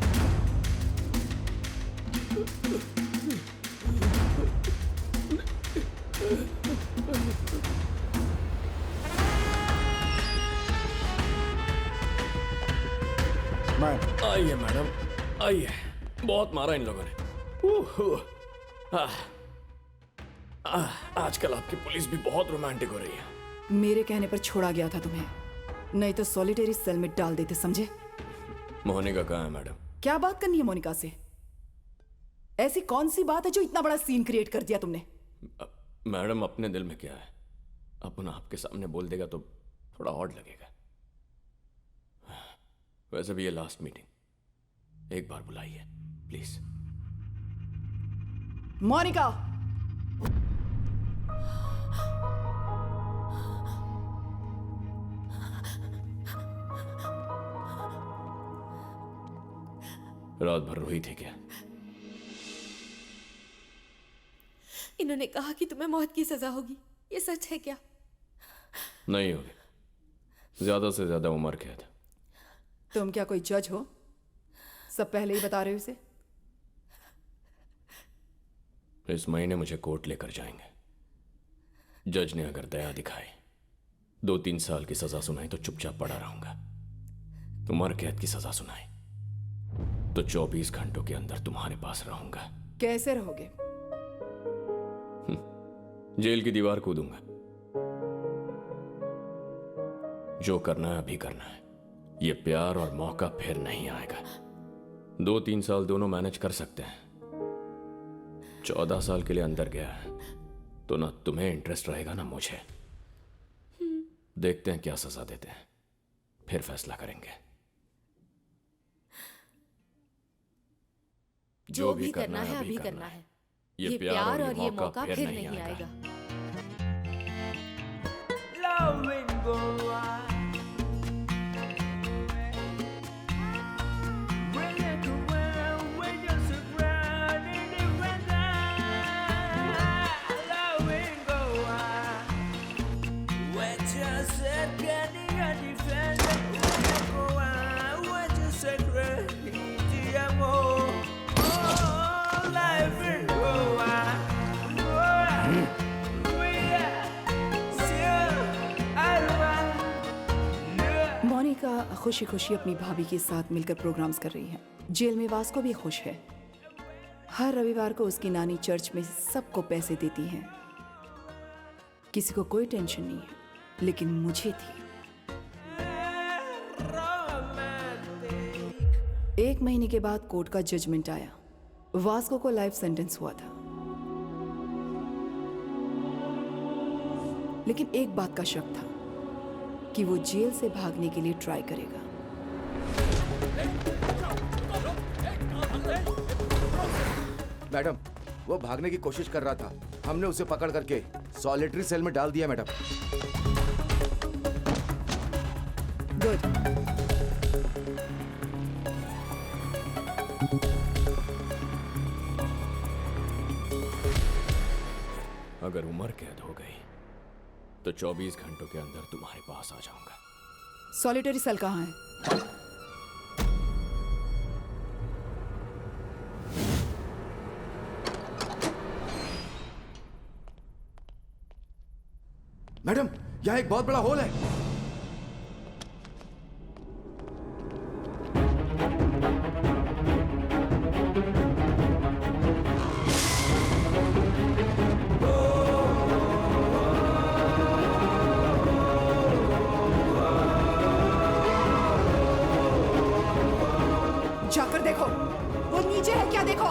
आइए मैडम, आइए। बहुत मारा इन लोगों ने। आजकल आपकी पुलिस भी बहुत रोमांटिक हो रही है। मेरे कहने पर छोड़ा गया था तुम्हें, नहीं तो सॉलिटरी सेल में डाल देते, समझे? मोनिका कहाँ है मैडम? क्या बात करनी है मोनिका से? ऐसी कौन सी बात है जो इतना बड़ा सीन क्रिएट कर दिया तुमने? मैडम, अपने दिल में क्या है अपना आपके सामने बोल देगा तो थोड़ा ऑड लगेगा। वैसे भी ये लास्ट मीटिंग, एक बार बुलाइए प्लीज। मोनिका, रात भर रोई थी क्या? इन्होंने कहा कि तुम्हें मौत की सजा होगी, ये सच है क्या? नहीं होगी, ज्यादा से ज्यादा उम्र कैद। तुम क्या कोई जज हो? सब पहले ही बता रहे हो इसे। इस महीने मुझे कोर्ट लेकर जाएंगे। जज ने अगर दया दिखाई, 2-3 साल की सजा सुनाई तो चुपचाप पड़ा रहूंगा। उम्र कैद की सजा सुनाई तो 24 घंटों के अंदर तुम्हारे पास रहूंगा। कैसे रहोगे? जेल की दीवार कूदूंगा। जो करना है अभी करना है। ये प्यार और मौका फिर नहीं आएगा। 2-3 साल दोनों मैनेज कर सकते हैं। 14 साल के लिए अंदर गया है तो ना तुम्हें इंटरेस्ट रहेगा ना मुझे। देखते हैं क्या सजा देते हैं, फिर फैसला करेंगे। जो भी करना है अभी करना है। ये प्यार और ये मौका फिर नहीं आएगा। मोनिका खुशी खुशी अपनी भाभी के साथ मिलकर प्रोग्राम्स कर रही है। जेल में वास्को भी खुश है। हर रविवार को उसकी नानी चर्च में सबको पैसे देती है। किसी को कोई टेंशन नहीं है, लेकिन मुझे थी। 1 महीने के बाद कोर्ट का जजमेंट आया। वास्को को लाइफ सेंटेंस हुआ था, लेकिन एक बात का शक था कि वो जेल से भागने के लिए ट्राई करेगा। मैडम, वो भागने की कोशिश कर रहा था। हमने उसे पकड़ करके सॉलिटरी सेल में डाल दिया मैडम। गुड। अगर उम्र कैद हो गई तो 24 घंटों के अंदर तुम्हारे पास आ जाऊंगा। सॉलिटरी सेल कहाँ है? मैडम, यहाँ एक बहुत बड़ा होल है। जाकर देखो, वो नीचे है क्या, देखो।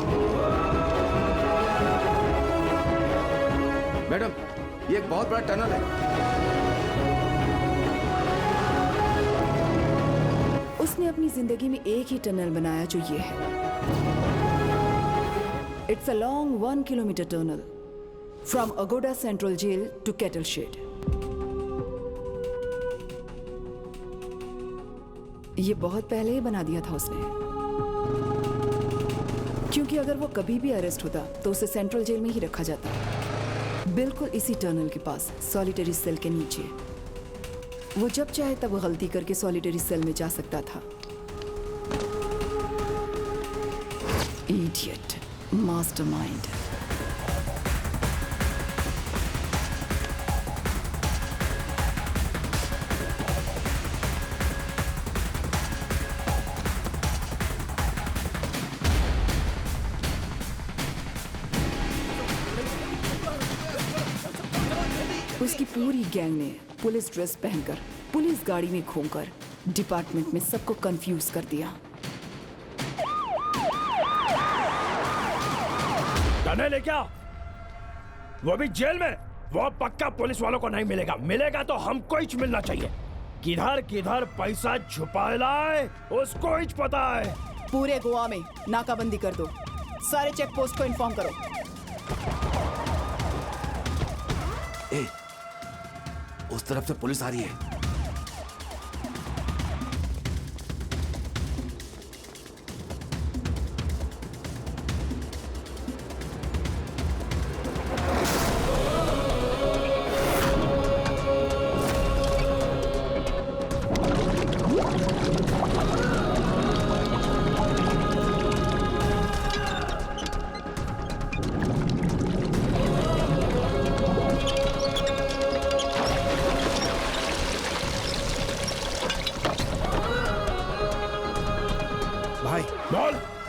मैडम, ये एक बहुत बड़ा टनल है। उसने अपनी जिंदगी में एक ही टनल बनाया जो ये है। It's a long 1 kilometre tunnel from Aguada central jail to cattle shed. ये बहुत पहले ही बना दिया था उसने, क्योंकि अगर वो कभी भी अरेस्ट होता तो उसे सेंट्रल जेल में ही रखा जाता, बिल्कुल इसी टनल के पास, सॉलिटरी सेल के नीचे। वो जब चाहे तब गलती करके सॉलिटरी सेल में जा सकता था। Idiot, mastermind. उसकी पूरी गैंग ने पुलिस ड्रेस पहनकर, पुलिस गाड़ी में घूमकर डिपार्टमेंट में सबको कंफ्यूज कर दिया। टनल है क्या? वो भी जेल में? वो पक्का पुलिस वालों को नहीं मिलेगा। मिलेगा तो हमको ही मिलना चाहिए। किधर किधर पैसा छुपा लाए उसको ही पता है। पूरे गोवा में नाकाबंदी कर दो, सारे चेक पोस्ट को इन्फॉर्म करो। उस तरफ से पुलिस आ रही है।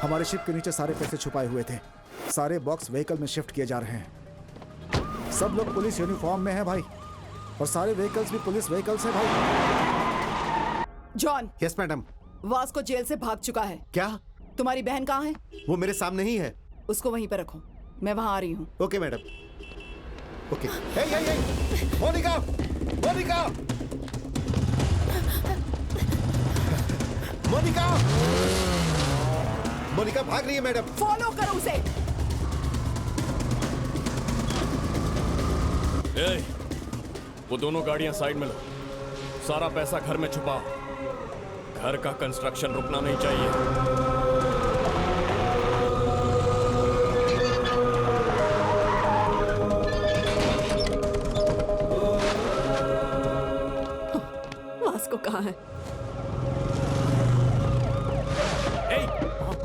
हमारे शिप के नीचे सारे पैसे छुपाए हुए थे। सारे बॉक्स व्हीकल में शिफ्ट किए जा रहे हैं। सब लोग पुलिस यूनिफॉर्म में हैं भाई, और सारे व्हीकल्स भी पुलिस व्हीकल्स हैं भाई। John. Yes madam. Vasco jail से भाग चुका है। क्या? तुम्हारी बहन कहाँ है? वो मेरे सामने ही है। उसको वहीं पर रखो, मैं वहां आ रही हूँ। Okay madam. ओके। हे हे हे, मोनिका, मोनिका, मोनिका, मोनिका भाग रही है मैडम। फॉलो करो उसे। वो दोनों गाड़ियां साइड में लो। सारा पैसा घर में छुपाओ। घर का कंस्ट्रक्शन रुकना नहीं चाहिए। वास्को कहाँ है?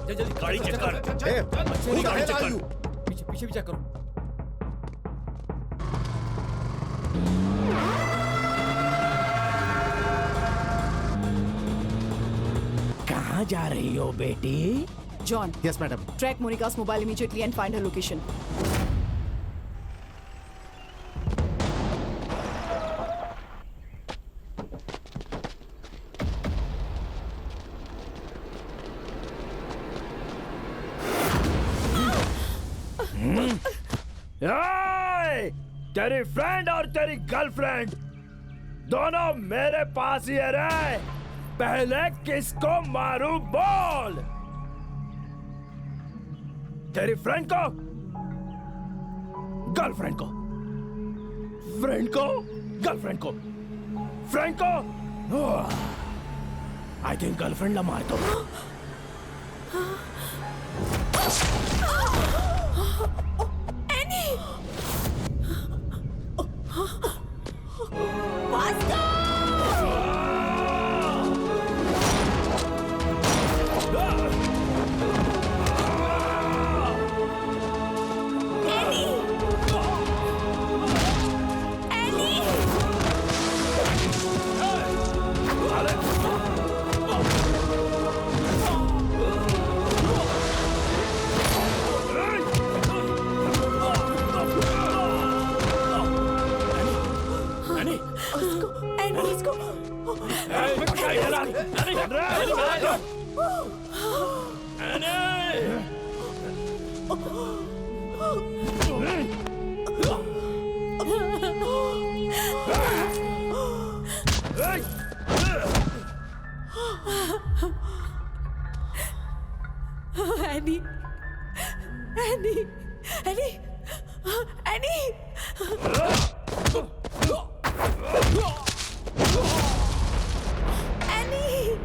जल्दी गाड़ी चेक कर। पूरी गाड़ी चेक कर। पीछे पीछे भी चेक करो। कहाँ जा रही हो बेटी? John. Yes madam. Track Monica's mobile immediately and find her location. तेरी फ्रेंड और तेरी गर्लफ्रेंड दोनों मेरे पास ही है। पहले किसको मारूं बोल? तेरी फ्रेंड को, गर्लफ्रेंड को, फ्रेंड को, गर्लफ्रेंड को, फ्रेंड को। आई थिंक गर्लफ्रेंड ला मार दो। Any any any any any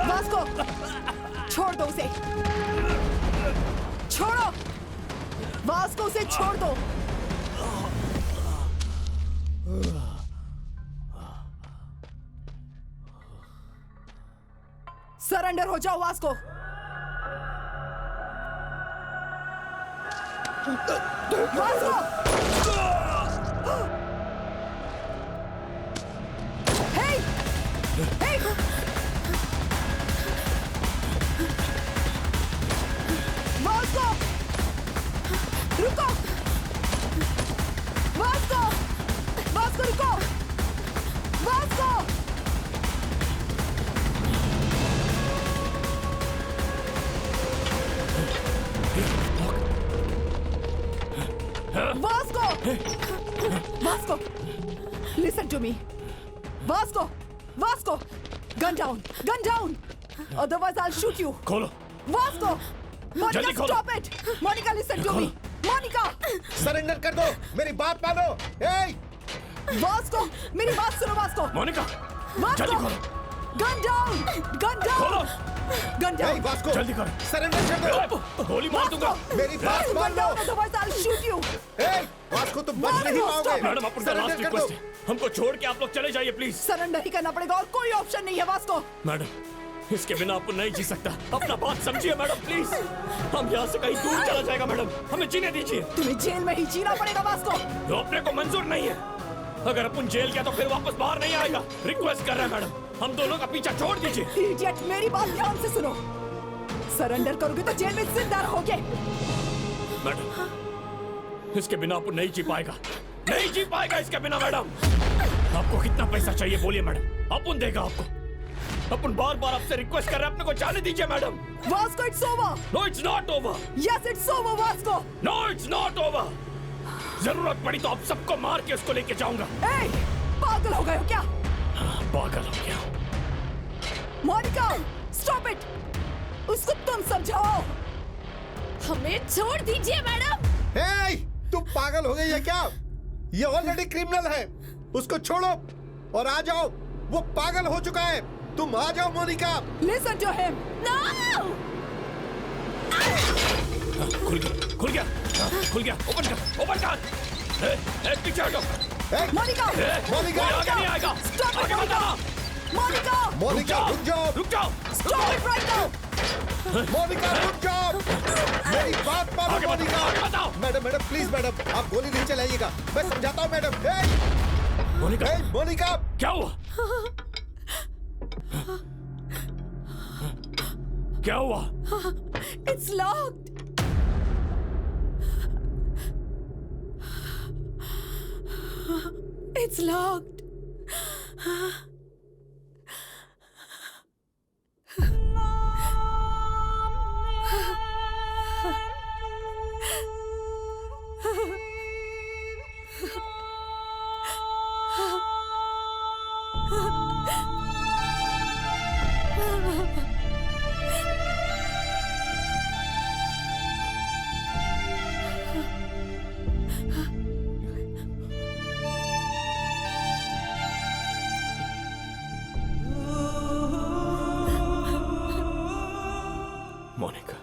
Vasco, छोड़ दो उसे। छोड़ो वास्को, उसे छोड़ दो। सरेंडर हो जाओ Vasco. Vasco! Hey! Hey! Vasco! रुको! वास्को! वास्को रुको! Vasco! Vasco! Vasco! Listen to me. Vasco! Vasco! Gun down! Gun down! Otherwise I'll shoot you. खोलो। Vasco! Monica, जल्दी खोलो। stop it! Monica, listen to me. Monica! Surrender कर दो, मेरी बात मानो। Hey! Vasco! मेरी बात सुनो Vasco! मोनिका, Vasco! जल्दी खोलो। Gun down! Gun down! खोलो। Gun down! Hey, Vasco! जल्दी करो। सरेंडर कर दो। गोली मार दूंगा। मेरी बात मान Gun low. down, otherwise I'll shoot you. Hey! Vasco तुम बच नहीं पाओगे। मैडम, आपका लास्ट सरेंडर कर रिक्वेस्ट दो। है, हमको छोड़ के आप लोग चले जाइए प्लीज। सरेंडर ही करना पड़ेगा और कोई ऑप्शन नहीं है वास्को। मैडम, इसके बिना आपको नहीं जी सकता। अपना बात समझिए मैडम प्लीज। हम यहाँ से कहीं दूर चला जाएगा मैडम, हमें जीने दीजिए। तुम्हें जेल में ही जीना पड़ेगा वास्को। जो अपने को मंजूर नहीं है। अगर अपन जेल गया तो फिर वापस बाहर नहीं आएगा। रिक्वेस्ट कर रहे हैं मैडम, हम दोनों का पीछा छोड़ दीजिए। इडियट, मेरी बात ध्यान से सुनो। सरेंडर करोगे तो जेल में जिंदा रहोगे। मैडम, इसके बिना अपन नहीं जी पाएगा। नहीं जी पाएगा इसके बिना मैडम। आपको कितना पैसा चाहिए बोलिए मैडम, अपन देगा आपको। अपन बार बार आपसे रिक्वेस्ट कर रहे हैं, अपने को जाने दीजिए madam. Vasco, it's over. No it's not over. Yes it's over Vasco. No it's not over. जरूरत पड़ी तो आप सबको मार के उसको लेके जाऊंगा। ए, पागल हो गए हो क्या? पागल हो गया। Monica, stop it. उसको तुम समझाओ। हमें छोड़ दीजिए मैडम। Hey! तुम पागल हो गई है क्या? ये ऑलरेडी क्रिमिनल है। उसको छोड़ो और आ जाओ। वो पागल हो चुका है। तुम आ जाओ Monika. Listen to him. No! खुल गया, खुल गया, खुल गया। ओपन कर, ओपन कर। पीछे हटो। मोनिका, मोनिका, आगे नहीं आएगा। Stop it, आगे मत आना। मोनिका, मोनिका रुक जाओ। रुक जाओ। Stop it right now. Monika रुक जाओ। मेरी बात मानो Monica. Madam, madam please madam, आप गोली नहीं चलाइएगा। मैं समझाता हूँ मैडम। मोनिका, मोनिका, क्या हुआ? क्या हुआ? It's locked. It's locked. Monica,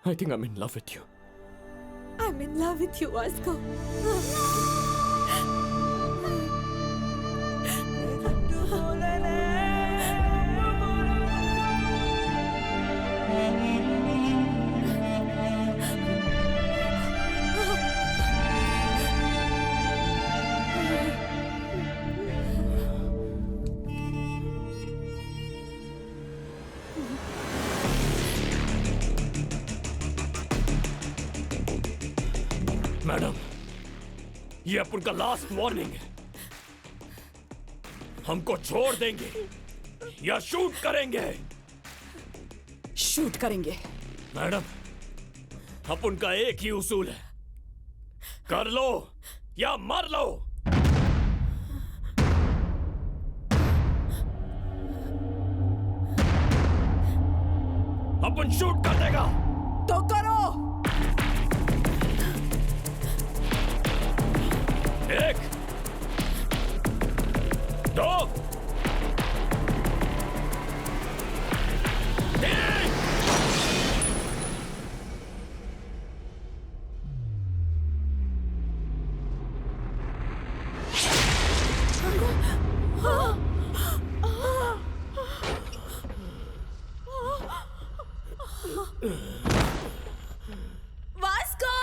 I think I'm in love with you. I'm in love with you, Vasco. Madam, ये अपन का लास्ट वार्निंग है। हमको छोड़ देंगे या शूट करेंगे? शूट करेंगे। मैडम, अपन का एक ही उसूल है, कर लो या मर लो। अपन शूट कर देगा तो करो। एक, दो, तीन। वास्को!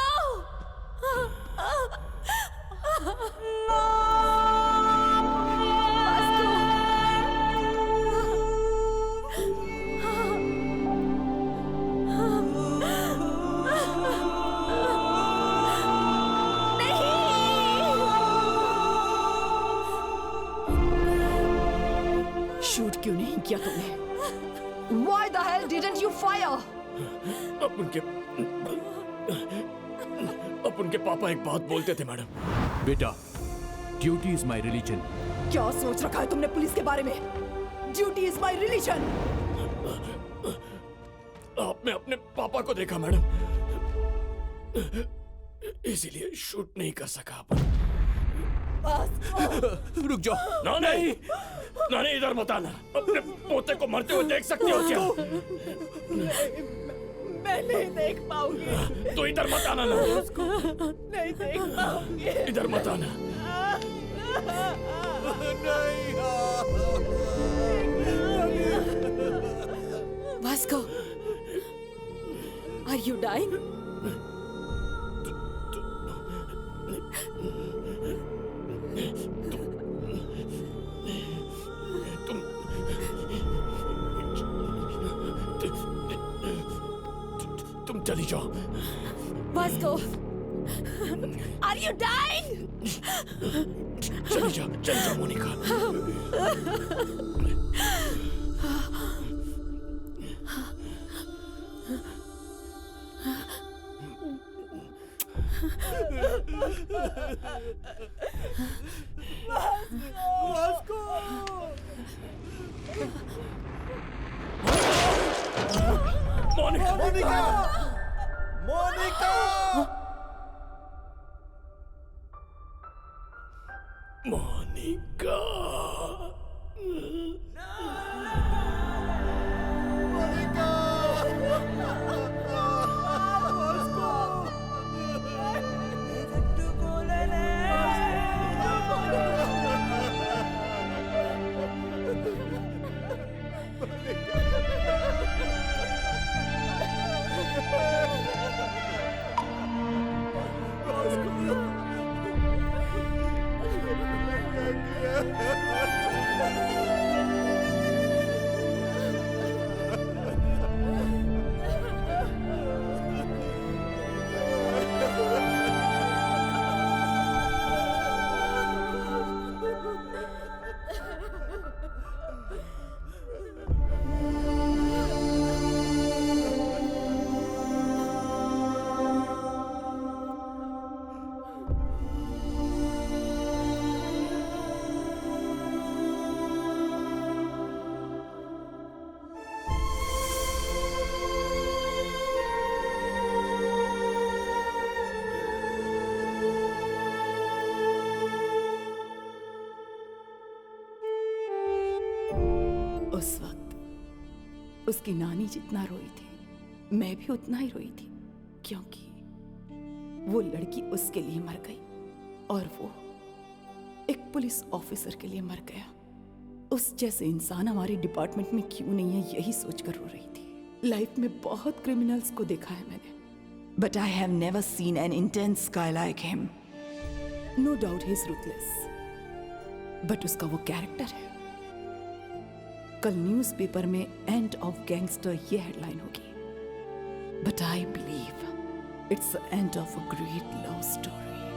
शूट क्यों नहीं किया तुमने? Why the hell didn't you fire? अपन के पापा एक बात बोलते थे मैडम। बेटा, ड्यूटी इज माई रिलीजन। क्या सोच रखा है तुमने पुलिस के बारे में? Duty is my religion. आपने अपने पापा को देखा मैडम, इसीलिए शूट नहीं कर सका अपन। रुक जाओ। ना नहीं, ना नहीं, इधर मत आना। अपने पोते को मरते हुए देख सकती हो क्या? मैं नहीं देख पाऊंगी। तो इधर मत आना ना। नहीं देख पाऊंगी। इधर मत आना। Vasco, are you dying? तुम चली जाओ। Vasco, are you dying? चली जाओ मोनिका। वास्को! मोनिका! मोनिका! मोनिका! मोनिका! उस वक्त उसकी नानी जितना रोई थी, मैं भी उतना ही रोई थी, क्योंकि वो लड़की उसके लिए मर गई और वो एक पुलिस ऑफिसर के लिए मर गया। उस जैसे इंसान हमारे डिपार्टमेंट में क्यों नहीं है, यही सोचकर रो रही थी। लाइफ में बहुत क्रिमिनल्स को देखा है मैंने, but I have never seen an intense guy like him. No doubt he is ruthless, but उसका वो कैरेक्टर है। कल न्यूज़पेपर में एंड ऑफ गैंगस्टर ये हेडलाइन होगी, but I believe It's the end of a great love story.